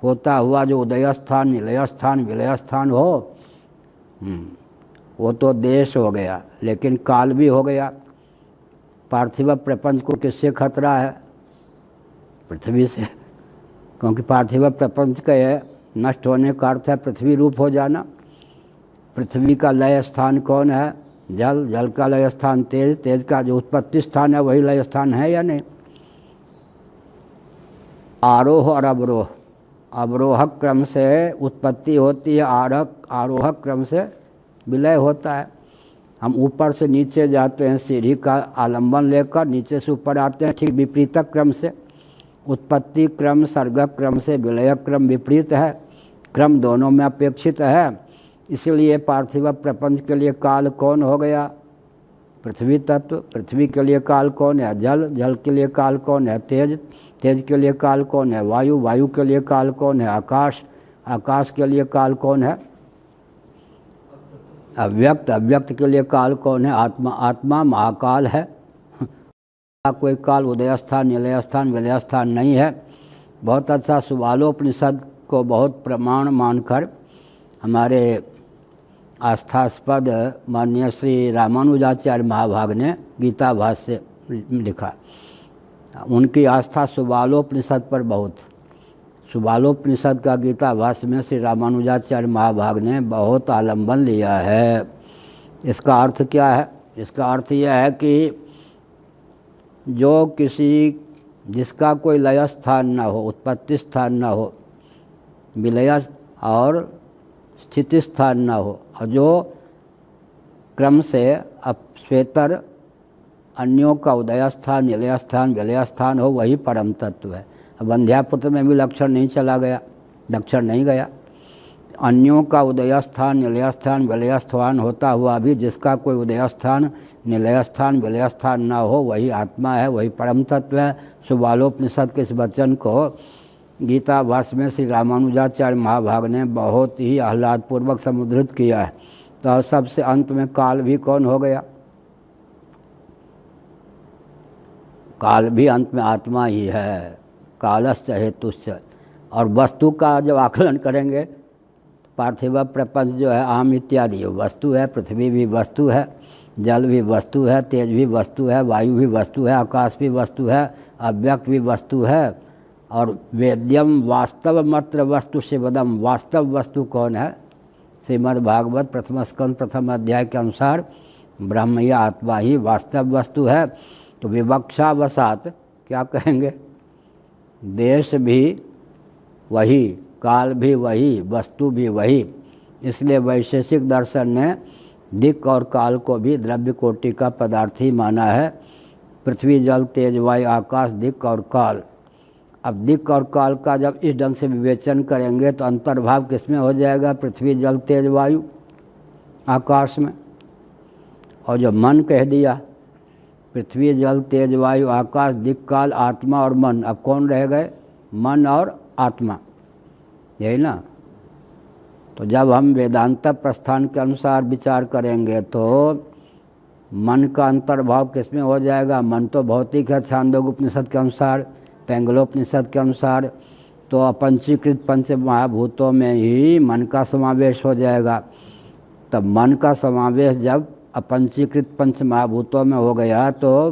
होता हुआ जो उदय स्थान, निलय स्थान, विलय स्थान हो, वो तो देश हो गया। लेकिन काल भी हो गया। पार्थिव प्रपंच को किससे खतरा है, पृथ्वी से, क्योंकि पार्थिव प्रपंच के नष्ट होने का अर्थ है पृथ्वी रूप हो जाना। पृथ्वी का लय स्थान कौन है, जल, जल का लय स्थान तेज, तेज का जो उत्पत्ति स्थान है वही लय स्थान है या नहीं। आरोह और अवरोह, अवरोह क्रम से उत्पत्ति होती है, आरोह क्रम से विलय होता है। हम ऊपर से नीचे जाते हैं सीढ़ी का आलम्बन लेकर, नीचे से ऊपर आते हैं, ठीक विपरीत क्रम से। उत्पत्ति क्रम सर्ग क्रम से विलय क्रम विपरीत है, क्रम दोनों में अपेक्षित है। इसलिए पार्थिव प्रपंच के लिए काल कौन हो गया, पृथ्वी तत्व। पृथ्वी के लिए काल कौन है, जल, जल के लिए काल कौन है, तेज, तेज के लिए काल कौन है, वायु, वायु के लिए काल कौन है, आकाश, आकाश के लिए काल कौन है, अव्यक्त, अव्यक्त के लिए काल कौन है, आत्मा, आत्मा महाकाल है। कोई काल उदय स्थान, निलय स्थान, विलय स्थान नहीं है। बहुत अच्छा सुबालोपनिषद को बहुत प्रमाण मानकर हमारे आस्थास्पद माननीय श्री रामानुजाचार्य महाभाग ने गीता भाष्य लिखा। उनकी आस्था सुबालोपनिषद पर बहुत, सुबालोपनिषद का गीता भाष्य में श्री रामानुजाचार्य महाभाग ने बहुत आलंबन लिया है। इसका अर्थ क्या है, इसका अर्थ यह है कि जो किसी, जिसका कोई लय स्थान न हो, उत्पत्ति स्थान न हो, विलय और स्थिति स्थान न हो, और जो क्रम से अपश्वेतर अन्यों का उदय स्थान, निलय स्थान, विलय स्थान हो, वही परम तत्व है। अब वंध्यापुत्र में भी लक्षण नहीं चला गया, लक्षण नहीं गया। अन्यों का उदय स्थान, निलय स्थान, विलय स्थान होता हुआ भी जिसका कोई उदय स्थान, निलय स्थान, विलय स्थान न हो, वही आत्मा है, वही परम तत्व है। सुबालोपनिषद के इस वचन को गीता भाष्य में श्री रामानुजाचार्य महाभाग ने बहुत ही आह्लादपूर्वक समुद्धृत किया है। तो सबसे अंत में काल भी कौन हो गया, काल भी अंत में आत्मा ही है, कालश्च हेतुश्च। और वस्तु का जब आकलन करेंगे, पार्थिव प्रपंच जो है आम इत्यादि वस्तु है, पृथ्वी भी वस्तु है, जल भी वस्तु है, तेज भी वस्तु है, वायु भी वस्तु है, आकाश भी वस्तु है, अव्यक्त भी वस्तु है। और वेद्यम वास्तव मात्र वस्तु शिवदम, वास्तव वस्तु कौन है, श्रीमद् भागवत प्रथम स्कंद प्रथम अध्याय के अनुसार ब्रह्म या आत्मा ही वास्तव वस्तु है। तो विवक्षावसात क्या कहेंगे, देश भी वही, काल भी वही, वस्तु भी वही। इसलिए वैशेषिक दर्शन ने दिक् और काल को भी द्रव्य कोटि का पदार्थ ही माना है। पृथ्वी, जल, तेज, वायु, आकाश, दिक् और काल। अब दिक् और काल का जब इस ढंग से विवेचन करेंगे तो अंतर्भाव किसमें हो जाएगा, पृथ्वी, जल, तेज, वायु, आकाश में। और जो मन कह दिया, पृथ्वी, जल, तेज, वायु, आकाश, दिक्, काल, आत्मा और मन, अब कौन रह गए, मन और आत्मा, यही ना। तो जब हम वेदांत प्रस्थान के अनुसार विचार करेंगे तो मन का अंतर्भाव किसमें हो जाएगा, मन तो भौतिक है छांदोग्य उपनिषद के अनुसार, पैंगलोपनिषद के अनुसार। तो अपंचीकृत पंच महाभूतों में ही मन का समावेश हो जाएगा। तब मन का समावेश जब अपंचीकृत पंच महाभूतों में हो गया तो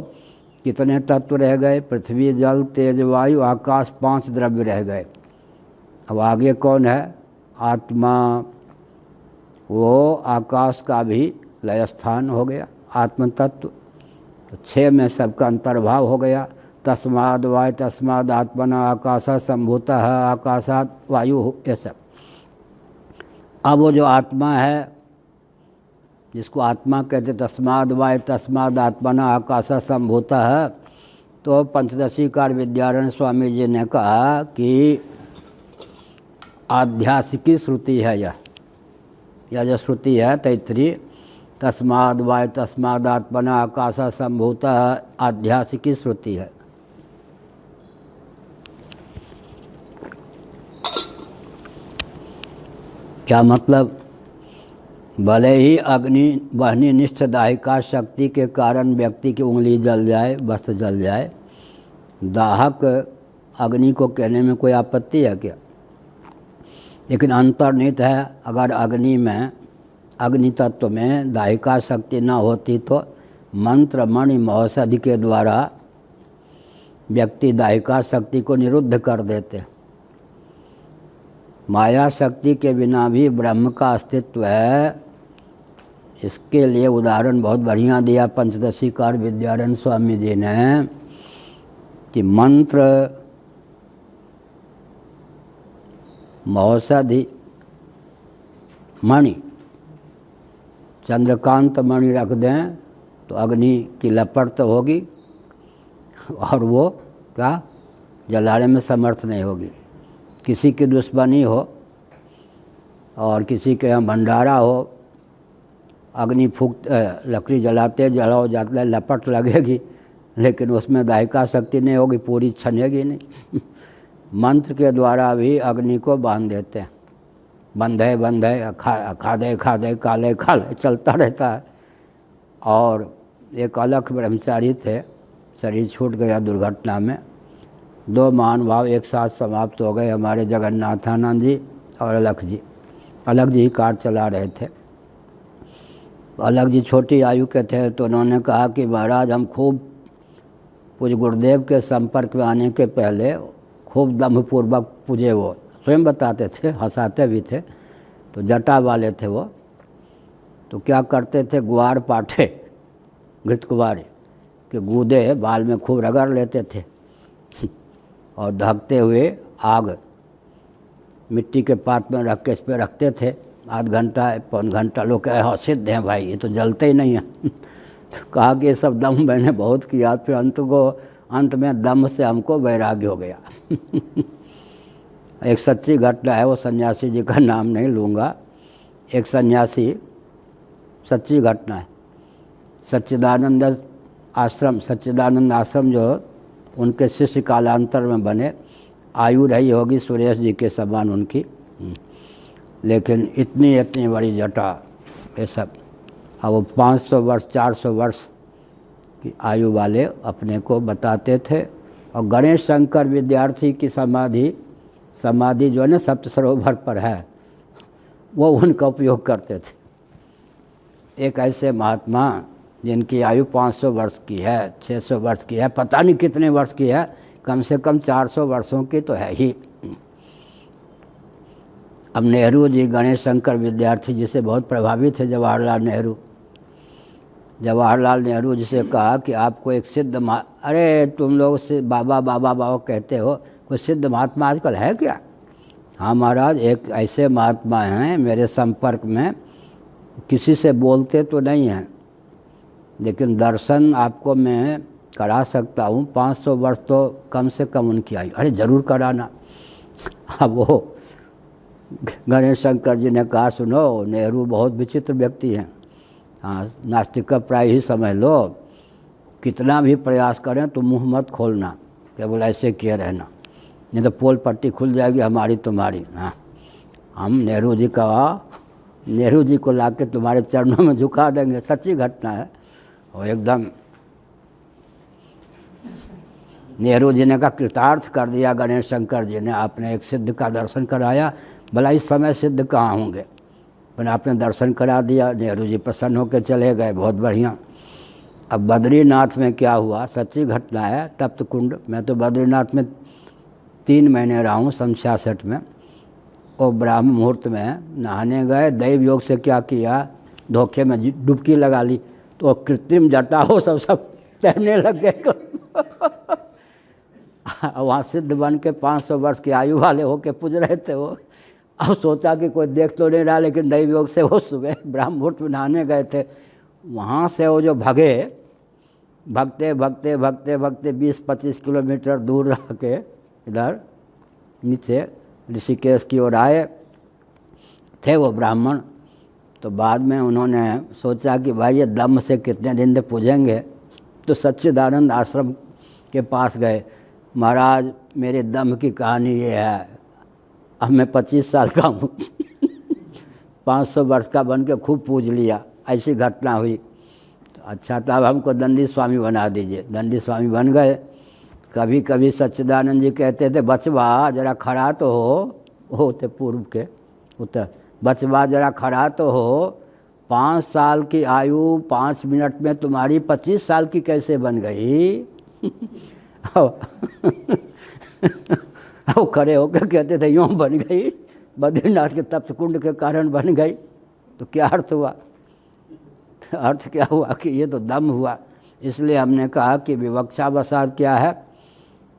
कितने तत्व रह गए, पृथ्वी, जल, तेज, वायु, आकाश, 5 द्रव्य रह गए। अब आगे कौन है, आत्मा। वो आकाश का भी लय स्थान हो गया, आत्म तत्व। तो 6 में सबका अंतर्भाव हो गया। तस्माद वायु तस्माद आत्मना आकाशा संभूतः आकाशात वायु, ये सब। अब वो जो आत्मा है जिसको आत्मा कहते, तस्माद वाय तस्माद आत्मना आकाशा संभूता है। तो पंचदशीकार विद्यारण्य स्वामी जी ने कहा कि आध्यासिकी श्रुति है यह जो श्रुति है तैतरी, तस्माद वाय तस्माद आत्मना आकाशा संभूता है, आध्यासिकी श्रुति है। क्या मतलब? भले ही अग्नि वहनी निष्ठ दाहिका शक्ति के कारण व्यक्ति की उंगली जल जाए, वस्त्र जल जाए, दाहक अग्नि को कहने में कोई आपत्ति है क्या? लेकिन अंतर्निहित है, अगर अग्नि में, अग्नि तत्व में दाहिका शक्ति न होती तो मंत्र मणि महोषधि के द्वारा व्यक्ति दाहिका शक्ति को निरुद्ध कर देते। माया शक्ति के बिना भी ब्रह्म का अस्तित्व है। इसके लिए उदाहरण बहुत बढ़िया दिया पंचदशीकार विद्यारण्य स्वामी जी ने कि मंत्र महोषधि मणि, चंद्रकांत मणि रख दें तो अग्नि की लपट तो होगी और वो क्या जलाने में समर्थ नहीं होगी। किसी की दुश्मनी हो और किसी के यहाँ भंडारा हो, अग्नि फूक लकड़ी जलाते जलाओ जाते लपट लगेगी, लेकिन उसमें दाहिका शक्ति नहीं होगी, पूरी छनेगी नहीं। मंत्र के द्वारा भी अग्नि को बांध देते हैं, बंधे बंधे खादे खादे काले काले चलता रहता है। और एक अलग ब्रह्मचारी थे, शरीर छूट गया दुर्घटना में। दो महानुभाव एक साथ समाप्त हो गए, हमारे जगन्नाथानंद जी और अलख जी। अलख जी ही कार चला रहे थे। अलख जी छोटी आयु के थे, तो उन्होंने कहा कि महाराज हम खूब पूज्य गुरुदेव के संपर्क में आने के पहले खूब दम्भपूर्वक पूजे। वो स्वयं बताते थे, हंसाते भी थे। तो जटा वाले थे वो, तो क्या करते थे, ग्वार पाठे घृत कुवारे के गूदे बाल में खूब रगड़ लेते थे और धकते हुए आग मिट्टी के पात में रख के इस पर रखते थे। आध घंटा पौन घंटा लोग कहे सिद्ध हैं भाई, ये तो जलते ही नहीं हैं। तो कहा कि ये सब दम मैंने बहुत किया, फिर अंत में दम से हमको वैराग्य हो गया। एक सच्ची घटना है, वो सन्यासी जी का नाम नहीं लूँगा। एक सन्यासी, सच्ची घटना है, सच्चिदानंद आश्रम जो उनके शिष्य कालांतर में बने, आयु रही होगी सुरेश जी के समान उनकी, लेकिन इतनी बड़ी जटा ये सब। अब वो 500 वर्ष 400 वर्ष की आयु वाले अपने को बताते थे। और गणेश शंकर विद्यार्थी की समाधि जो है ना सप्त सरोवर पर है, वो उनका उपयोग करते थे। एक ऐसे महात्मा जिनकी आयु 500 वर्ष की है, 600 वर्ष की है, पता नहीं कितने वर्ष की है, कम से कम 400 वर्षों की तो है ही। अब नेहरू जी गणेश शंकर विद्यार्थी जी से बहुत प्रभावित थे। जवाहरलाल नेहरू जी से कहा कि आपको एक सिद्ध अरे तुम लोग से बाबा बाबा बाबा कहते हो, कोई सिद्ध महात्मा आजकल है क्या? हाँ महाराज, एक ऐसे महात्मा हैं मेरे संपर्क में, किसी से बोलते तो नहीं हैं, लेकिन दर्शन आपको मैं करा सकता हूँ। 500 वर्ष तो कम से कम उनकी आयु। अरे ज़रूर कराना। अब वो गणेश शंकर जी ने कहा सुनो, नेहरू बहुत विचित्र व्यक्ति हैं, हाँ नास्तिक का प्राय ही समझ लो, कितना भी प्रयास करें तो मुँह मत खोलना, केवल ऐसे किए रहना, नहीं तो पोल पट्टी खुल जाएगी हमारी तुम्हारी। हाँ हम नेहरू जी को ला के तुम्हारे चरणों में झुका देंगे। सच्ची घटना है। और एकदम नेहरू जी ने कहा कृतार्थ कर दिया गणेश शंकर जी ने, आपने एक सिद्ध का दर्शन कराया। भला इस समय सिद्ध कहाँ होंगे, पर आपने दर्शन करा दिया। नेहरू जी प्रसन्न होकर चले गए, बहुत बढ़िया। अब बद्रीनाथ में क्या हुआ, सच्ची घटना है। तप्त कुंड, मैं तो बद्रीनाथ में 3 महीने रहा हूँ 66 में। और ब्राह्म मुहूर्त में नहाने गए, दैव योग से क्या किया, धोखे में डुबकी लगा ली, तो कृत्रिम जटा हो सब तैरने लग गए। वहाँ सिद्ध बन के 500 वर्ष की आयु वाले होके पूज रहे थे वो। अब सोचा कि कोई देख तो नहीं रहा, लेकिन दैव योग से वो सुबह ब्रह्म मुहूर्त में नहाने गए थे। वहाँ से वो जो भगे, भगते भगते भगते भगते 20-25 किलोमीटर दूर रह के इधर नीचे ऋषिकेश की ओर आए थे वो ब्राह्मण। तो बाद में उन्होंने सोचा कि भाई ये दम से कितने दिन तक पूजेंगे, तो सच्चिदानंद आश्रम के पास गए। महाराज मेरे दम की कहानी ये है, अब मैं 25 साल का हूँ 500 वर्ष का बन के खूब पूज लिया, ऐसी घटना हुई। तो अच्छा, तो अब हमको दंडी स्वामी बना दीजिए। दंडी स्वामी बन गए। कभी कभी सच्चिदानंद जी कहते थे, बचवा जरा खड़ा तो हो थे पूर्व के उत्तर, बचवा जरा खड़ा तो हो, 5 साल की आयु 5 मिनट में तुम्हारी 25 साल की कैसे बन गई? वो खड़े होकर कहते थे यूँ बन गई, बद्रीनाथ के तप्त कुंड के कारण बन गई। तो क्या अर्थ हुआ? अर्थ क्या हुआ कि ये तो दम हुआ। इसलिए हमने कहा कि विवक्षावसाद क्या है?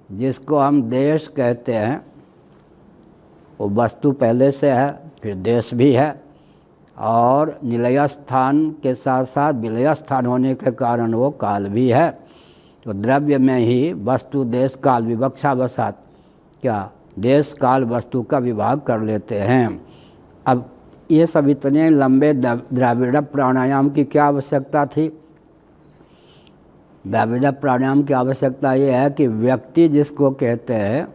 जिसको हम देश कहते हैं वो वस्तु पहले से है, फिर देश भी है, और निलय स्थान के साथ साथ विलय स्थान होने के कारण वो काल भी है। तो द्रव्य में ही वस्तु देश काल विवक्षावसाद क्या देश काल वस्तु का विभाग कर लेते हैं। अब ये सब इतने लंबे द्रविड़ प्राणायाम की क्या आवश्यकता थी? द्रविड़ प्राणायाम की आवश्यकता ये है कि व्यक्ति जिसको कहते हैं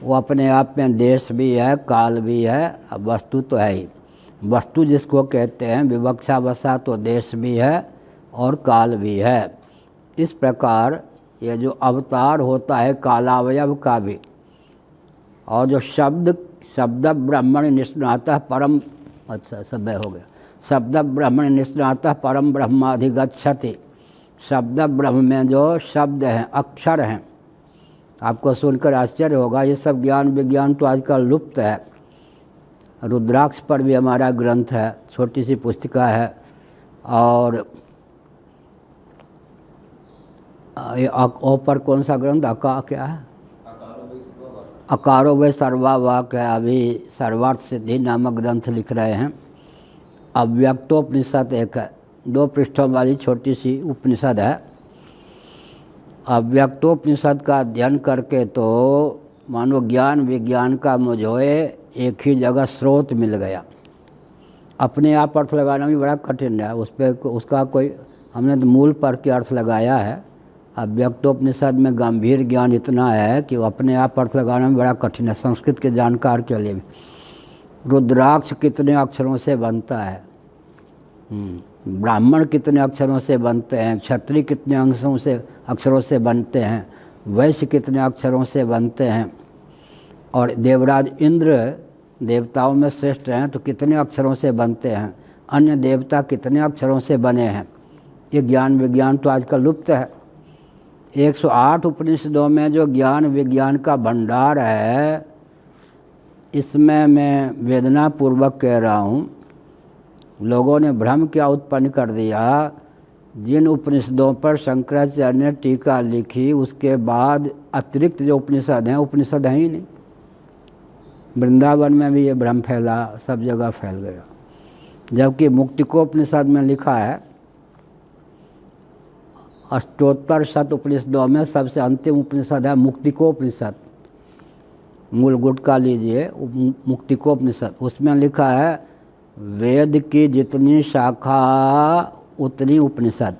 वो अपने आप में देश भी है, काल भी है, अब वस्तु तो है ही। वस्तु जिसको कहते हैं विवक्षावसा तो देश भी है और काल भी है। इस प्रकार ये जो अवतार होता है कालावयव का भी, और जो शब्द ब्रह्मण निष्णातः परम, अच्छा समय हो गया, शब्द ब्रह्मण निष्णातः परम ब्रह्माधिगच्छति। शब्द ब्रह्म में जो शब्द हैं, अक्षर हैं, आपको सुनकर आश्चर्य होगा, ये सब ज्ञान विज्ञान तो आजकल लुप्त है। रुद्राक्ष पर भी हमारा ग्रंथ है, छोटी सी पुस्तिका है। और ओ पर कौन सा ग्रंथ? क्या है? अकारो वे सर्वावाक है। अभी सर्वार्थ सिद्धि नामक ग्रंथ लिख रहे हैं। अव्यक्तोपनिषद एक है, 2 पृष्ठों वाली छोटी सी उपनिषद है। अव्यक्तोपनिषद का अध्ययन करके तो मानो ज्ञान विज्ञान का मुझे एक ही जगह स्रोत मिल गया। अपने आप अर्थ लगाना भी बड़ा कठिन है, उस पर उसका कोई, हमने तो मूल पर के अर्थ लगाया है। अव्यक्तोपनिषद में गंभीर ज्ञान इतना है कि वो अपने आप अर्थ लगाना भी बड़ा कठिन है, संस्कृत के जानकार के लिए भी। रुद्राक्ष कितने अक्षरों से बनता है, ब्राह्मण कितने अक्षरों से बनते हैं, क्षत्रिय कितने अक्षरों से बनते हैं, वैश्य कितने अक्षरों से बनते हैं, और देवराज इंद्र देवताओं में श्रेष्ठ हैं तो कितने अक्षरों से बनते हैं, अन्य देवता कितने अक्षरों से बने हैं। ये ज्ञान विज्ञान तो आजकल लुप्त है। 108 उपनिषदों में जो ज्ञान विज्ञान का भंडार है, इसमें मैं वेदना पूर्वक कह रहा हूँ, लोगों ने भ्रम क्या उत्पन्न कर दिया। जिन उपनिषदों पर शंकराचार्य ने टीका लिखी, उसके बाद अतिरिक्त जो उपनिषद हैं, उपनिषद हैं ही नहीं। वृंदावन में भी ये भ्रम फैला, सब जगह फैल गया। जबकि मुक्तिकोपनिषद में लिखा है, अष्टोत्तर शत उपनिषदों में सबसे अंतिम उपनिषद है मुक्तिकोपनिषद। मूल गुटका लीजिए, मुक्तिकोपनिषद। उसमें लिखा है वेद की जितनी शाखा उतनी उपनिषद।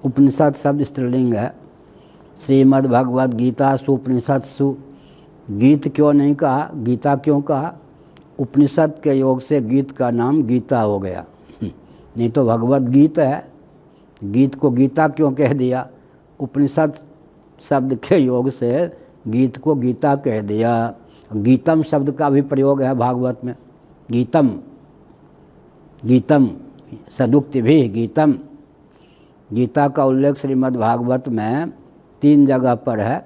उपनिषद शब्द स्त्रीलिंग है। श्रीमद् भगवद गीता सुपनिषद सु। गीत क्यों नहीं कहा, गीता क्यों कहा? उपनिषद के योग से गीत का नाम गीता हो गया, नहीं तो भगवद गीत है। गीत को गीता क्यों कह दिया? उपनिषद शब्द के योग से गीत को गीता कह दिया। गीतम शब्द का भी प्रयोग है भागवत में। गीतम, गीतम सदुक्ति भी गीतम। गीता का उल्लेख श्रीमद् भागवत में 3 जगह पर है।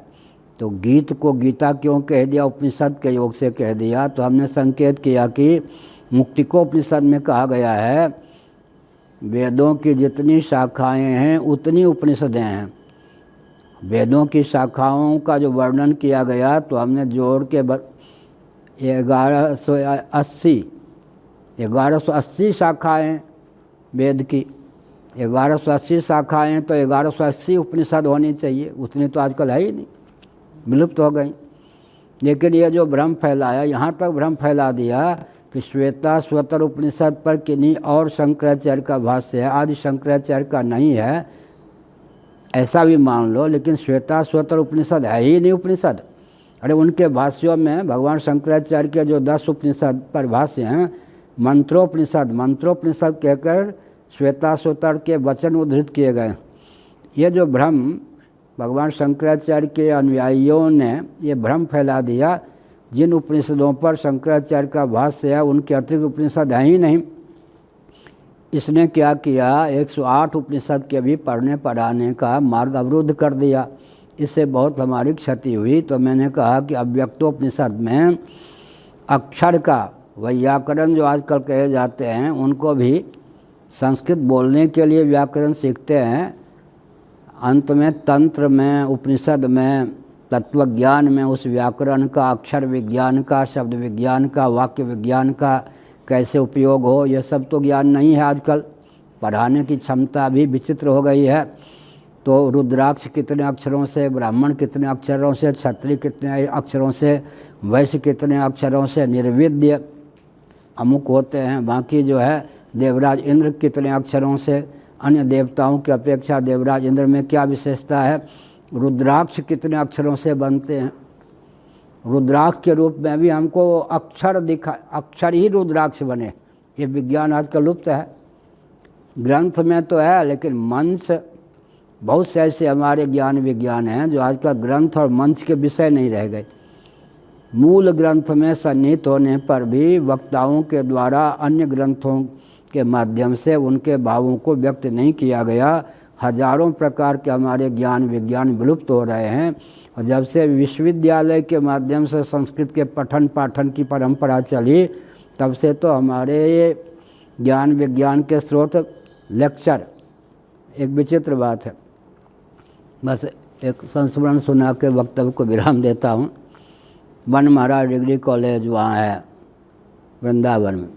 तो गीत को गीता क्यों कह दिया? उपनिषद के योग से कह दिया। तो हमने संकेत किया कि मुक्तिकोपनिषद में कहा गया है वेदों की जितनी शाखाएं हैं उतनी उपनिषदें हैं। वेदों की शाखाओं का जो वर्णन किया गया तो हमने जोड़ के 1180 शाखाएं वेद की, 1180 शाखाएं तो 1180 उपनिषद होनी चाहिए, उतनी तो आजकल है ही नहीं, विलुप्त हो गई। लेकिन ये जो भ्रम फैलाया, यहाँ तक भ्रम फैला दिया कि श्वेताश्वतर उपनिषद पर किन्हीं और शंकराचार्य का भाष्य है, आदि शंकराचार्य का नहीं है, ऐसा भी मान लो, लेकिन श्वेताश्वतर उपनिषद है ही नहीं उपनिषद। अरे उनके भाष्यों में भगवान शंकराचार्य के जो 10 उपनिषद पर भाष्य हैं, मंत्रोपनिषद कहकर श्वेताश्वतर के वचन उद्धृत किए गए। ये जो भ्रम भगवान शंकराचार्य के अनुयायियों ने ये भ्रम फैला दिया, जिन उपनिषदों पर शंकराचार्य का भाष्य है उनके अतिरिक्त उपनिषद है ही नहीं। इसने क्या किया, 108 उपनिषद के भी पढ़ने पढ़ाने का मार्ग अवरुद्ध कर दिया। इससे बहुत हमारी क्षति हुई। तो मैंने कहा कि अव्यक्तोपनिषद में अक्षर का वैयाकरण जो आजकल कहे जाते हैं, उनको भी संस्कृत बोलने के लिए व्याकरण सीखते हैं, अंत में तंत्र में, उपनिषद में, तत्वज्ञान में उस व्याकरण का, अक्षर विज्ञान का, शब्द विज्ञान का, वाक्य विज्ञान का कैसे उपयोग हो, ये सब तो ज्ञान नहीं है आजकल। पढ़ाने की क्षमता भी विचित्र हो गई है। तो रुद्राक्ष कितने अक्षरों से, ब्राह्मण कितने अक्षरों से, क्षत्रिय कितने अक्षरों से, वैश्य कितने अक्षरों से, निर्विद्य अमुक होते हैं, बाकी जो है देवराज इंद्र कितने अक्षरों से, अन्य देवताओं की अपेक्षा देवराज इंद्र में क्या विशेषता है, रुद्राक्ष कितने अक्षरों से बनते हैं, रुद्राक्ष के रूप में भी हमको अक्षर ही रुद्राक्ष बने, ये विज्ञान आजकल लुप्त है। ग्रंथ में तो है, लेकिन मंच, बहुत से ऐसे हमारे ज्ञान विज्ञान हैं जो आजकल ग्रंथ और मंच के विषय नहीं रह गए। मूल ग्रंथ में सन्निहित होने पर भी वक्ताओं के द्वारा अन्य ग्रंथों के माध्यम से उनके भावों को व्यक्त नहीं किया गया। हजारों प्रकार के हमारे ज्ञान विज्ञान विलुप्त हो रहे हैं। और जब से विश्वविद्यालय के माध्यम से संस्कृत के पठन पाठन की परंपरा चली, तब से तो हमारे ज्ञान विज्ञान के स्रोत लेक्चर, एक विचित्र बात है। बस एक संस्मरण सुना के वक्तव्य को विराम देता हूँ। वन महाराज डिग्री कॉलेज वहाँ है वृंदावन में,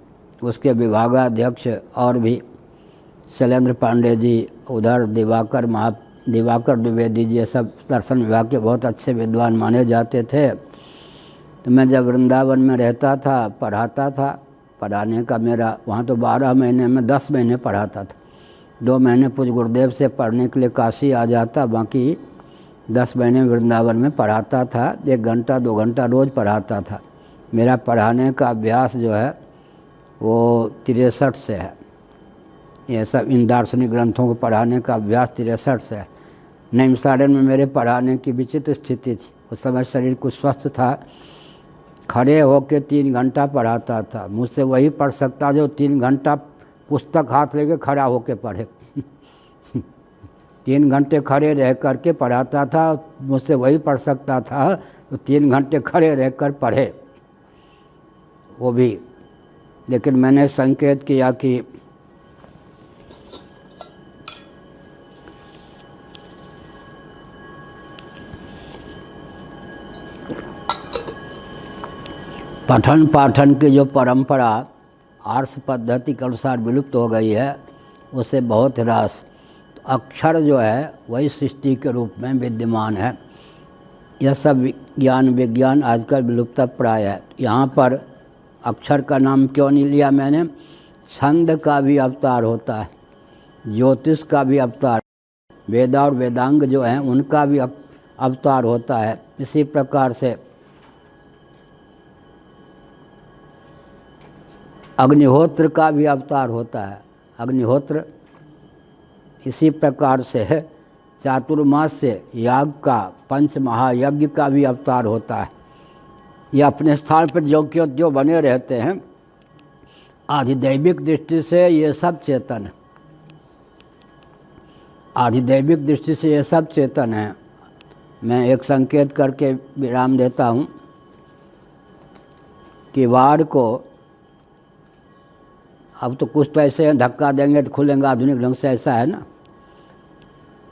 उसके विभागाध्यक्ष और भी शैलेंद्र पांडे जी, उधर दिवाकर द्विवेदी जी, ये सब दर्शन विभाग के बहुत अच्छे विद्वान माने जाते थे। तो मैं जब वृंदावन में रहता था, पढ़ाता था, पढ़ाने का मेरा वहाँ तो 12 महीने में 10 महीने पढ़ाता था। 2 महीने पूज्य गुरुदेव से पढ़ने के लिए काशी आ जाता, बाकी 10 महीने वृंदावन में पढ़ाता था। 1 घंटा 2 घंटा रोज़ पढ़ाता था। मेरा पढ़ाने का अभ्यास जो है वो 63 से है। ये सब इन दार्शनिक ग्रंथों को पढ़ाने का अभ्यास 63 से है। नैमिषारण्य में मेरे पढ़ाने की विचित्र स्थिति थी। उस समय शरीर कुछ स्वस्थ था, खड़े होकर 3 घंटा पढ़ाता था। मुझसे वही पढ़ सकता जो 3 घंटा पुस्तक हाथ लेके खड़ा होकर पढ़े। 3 घंटे खड़े रह करके पढ़ाता था, मुझसे वही पढ़ सकता था तो 3 घंटे खड़े रहकर पढ़े वो भी। लेकिन मैंने संकेत किया कि पठन पाठन की जो परंपरा आर्ष पद्धति के अनुसार विलुप्त हो गई है, उससे बहुत ह्रास। अक्षर जो है वही सृष्टि के रूप में विद्यमान है। यह सब ज्ञान विज्ञान आजकल विलुप्त प्राय है। यहाँ पर अक्षर का नाम क्यों नहीं लिया मैंने? छंद का भी अवतार होता है, ज्योतिष का भी अवतार, वेद और वेदांग जो हैं उनका भी अवतार होता है। इसी प्रकार से अग्निहोत्र का भी अवतार होता है, अग्निहोत्र। इसी प्रकार से चातुर्मास्य याग का, पंच महायज्ञ का भी अवतार होता है। ये अपने स्थान पर जो बने रहते हैं। आधिदैविक दृष्टि से ये सब चेतन है, आधिदैविक दृष्टि से ये सब चेतन है। मैं एक संकेत करके विराम देता हूँ। किवाड़ को अब तो कुछ तो ऐसे हैं, धक्का देंगे तो खुलेंगे, आधुनिक ढंग से ऐसा है ना।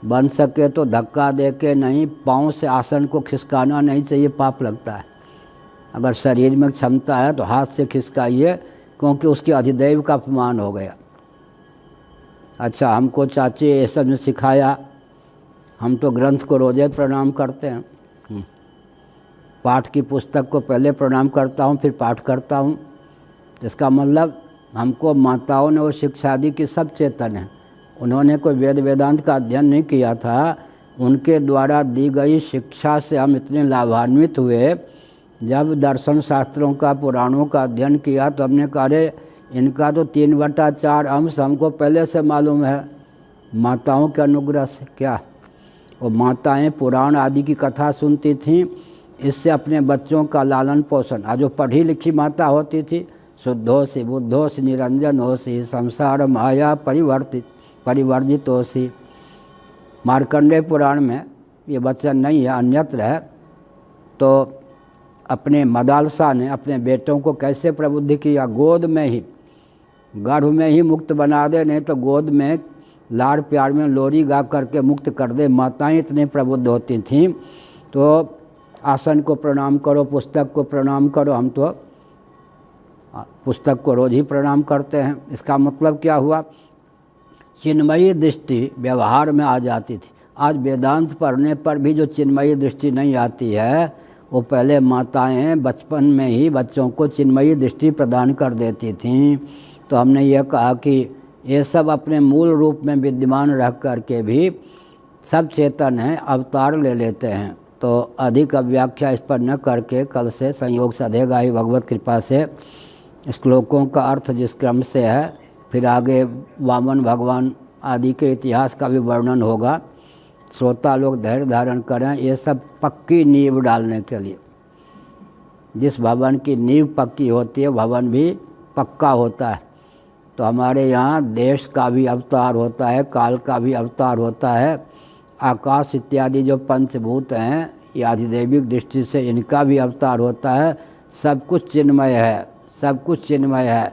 बन सके तो धक्का दे के नहीं, पाँव से आसन को खिसकाना नहीं चाहिए, पाप लगता है। अगर शरीर में क्षमता है तो हाथ से खिसकाइए, क्योंकि उसके अधिदैव का अपमान हो गया। अच्छा, हमको चाची ये सब ने सिखाया, हम तो ग्रंथ को रोज़े प्रणाम करते हैं। पाठ की पुस्तक को पहले प्रणाम करता हूँ, फिर पाठ करता हूँ। इसका मतलब हमको माताओं ने वो शिक्षा दी कि सब चेतन है। उन्होंने कोई वेद वेदांत का अध्ययन नहीं किया था, उनके द्वारा दी गई शिक्षा से हम इतने लाभान्वित हुए। जब दर्शन शास्त्रों का, पुराणों का अध्ययन किया तो हमने कहा अरे इनका तो 3/4 अंश हमको पहले से मालूम है, माताओं के अनुग्रह से। क्या वो माताएं पुराण आदि की कथा सुनती थीं, इससे अपने बच्चों का लालन पोषण। आज जो पढ़ी लिखी माता होती थी, शुद्धोसी बुद्धोसी निरंजन होसी संसार माया परिवर्जित होसी। मार्कंडेय पुराण में ये वचन नहीं है, अन्यत्र है। तो अपने मदालसा ने अपने बेटों को कैसे प्रबुद्ध किया? गोद में ही, गर्भ में ही मुक्त बना दे, नहीं तो गोद में लाड़ प्यार में लोरी गा करके मुक्त कर दे। माताएं इतने प्रबुद्ध होती थीं। तो आसन को प्रणाम करो, पुस्तक को प्रणाम करो। हम तो पुस्तक को रोज़ ही प्रणाम करते हैं। इसका मतलब क्या हुआ? चिन्मयी दृष्टि व्यवहार में आ जाती थी। आज वेदांत पढ़ने पर भी जो चिन्मयी दृष्टि नहीं आती है, वो पहले माताएं बचपन में ही बच्चों को चिन्मयी दृष्टि प्रदान कर देती थीं। तो हमने ये कहा कि ये सब अपने मूल रूप में विद्यमान रह कर के भी सब चेतन हैं, अवतार ले लेते हैं। तो अधिक व्याख्या इस पर न करके कल से संयोग सधेगा ही भगवत कृपा से। श्लोकों का अर्थ जिस क्रम से है, फिर आगे वामन भगवान आदि के इतिहास का भी वर्णन होगा। श्रोता लोग धैर्य धारण करें, ये सब पक्की नींव डालने के लिए। जिस भवन की नींव पक्की होती है, भवन भी पक्का होता है। तो हमारे यहाँ देश का भी अवतार होता है, काल का भी अवतार होता है, आकाश इत्यादि जो पंचभूत हैं, ये आधिदैविक दृष्टि से इनका भी अवतार होता है। सब कुछ चिन्मय है, सब कुछ चिन्मय है,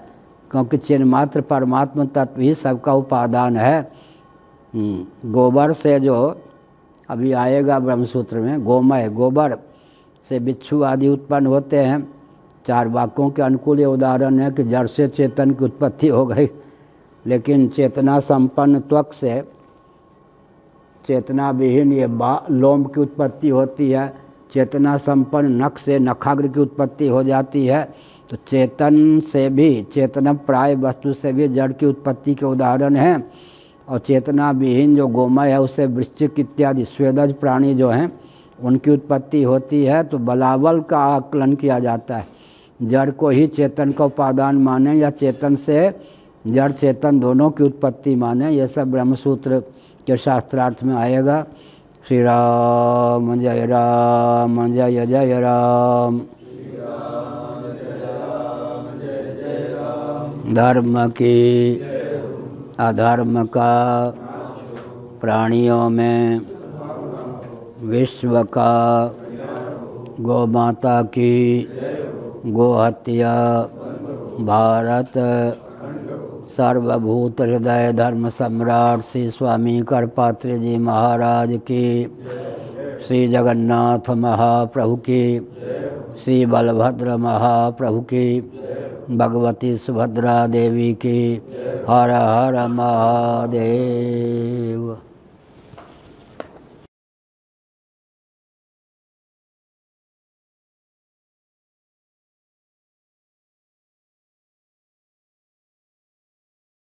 क्योंकि चिन्मात्र परमात्मा तत्व ही सबका उपादान है। गोबर से जो अभी आएगा ब्रह्मसूत्र में, गोमय, गोबर से बिच्छू आदि उत्पन्न होते हैं। चार वाक्यों के अनुकूल ये उदाहरण है कि जड़ से चेतन की उत्पत्ति हो गई, लेकिन चेतना संपन्न त्वक से चेतना विहीन ये लोम की उत्पत्ति होती है। चेतना संपन्न नख से नखाग्र की उत्पत्ति हो जाती है। तो चेतन से भी, चेतना प्राय वस्तु से भी जड़ की उत्पत्ति के उदाहरण हैं। और चेतना विहीन जो गोमय है, उससे वृश्चिक इत्यादि स्वेदज प्राणी जो हैं उनकी उत्पत्ति होती है। तो बलावल का आकलन किया जाता है, जड़ को ही चेतन का उपादान माने या चेतन से जड़ चेतन दोनों की उत्पत्ति माने। ये सब ब्रह्मसूत्र के शास्त्रार्थ में आएगा। श्री राम जय राम जय जय राम। धर्म की अधर्म का प्राणियों में, विश्व का, गौ माता की, गो हत्या, भारत, सर्वभूत हृदय धर्म सम्राट श्री स्वामी करपात्री जी महाराज की, श्री जगन्नाथ महाप्रभु की, श्री बलभद्र महाप्रभु की, भगवती सुभद्रा देवी की। हर हर महादेव।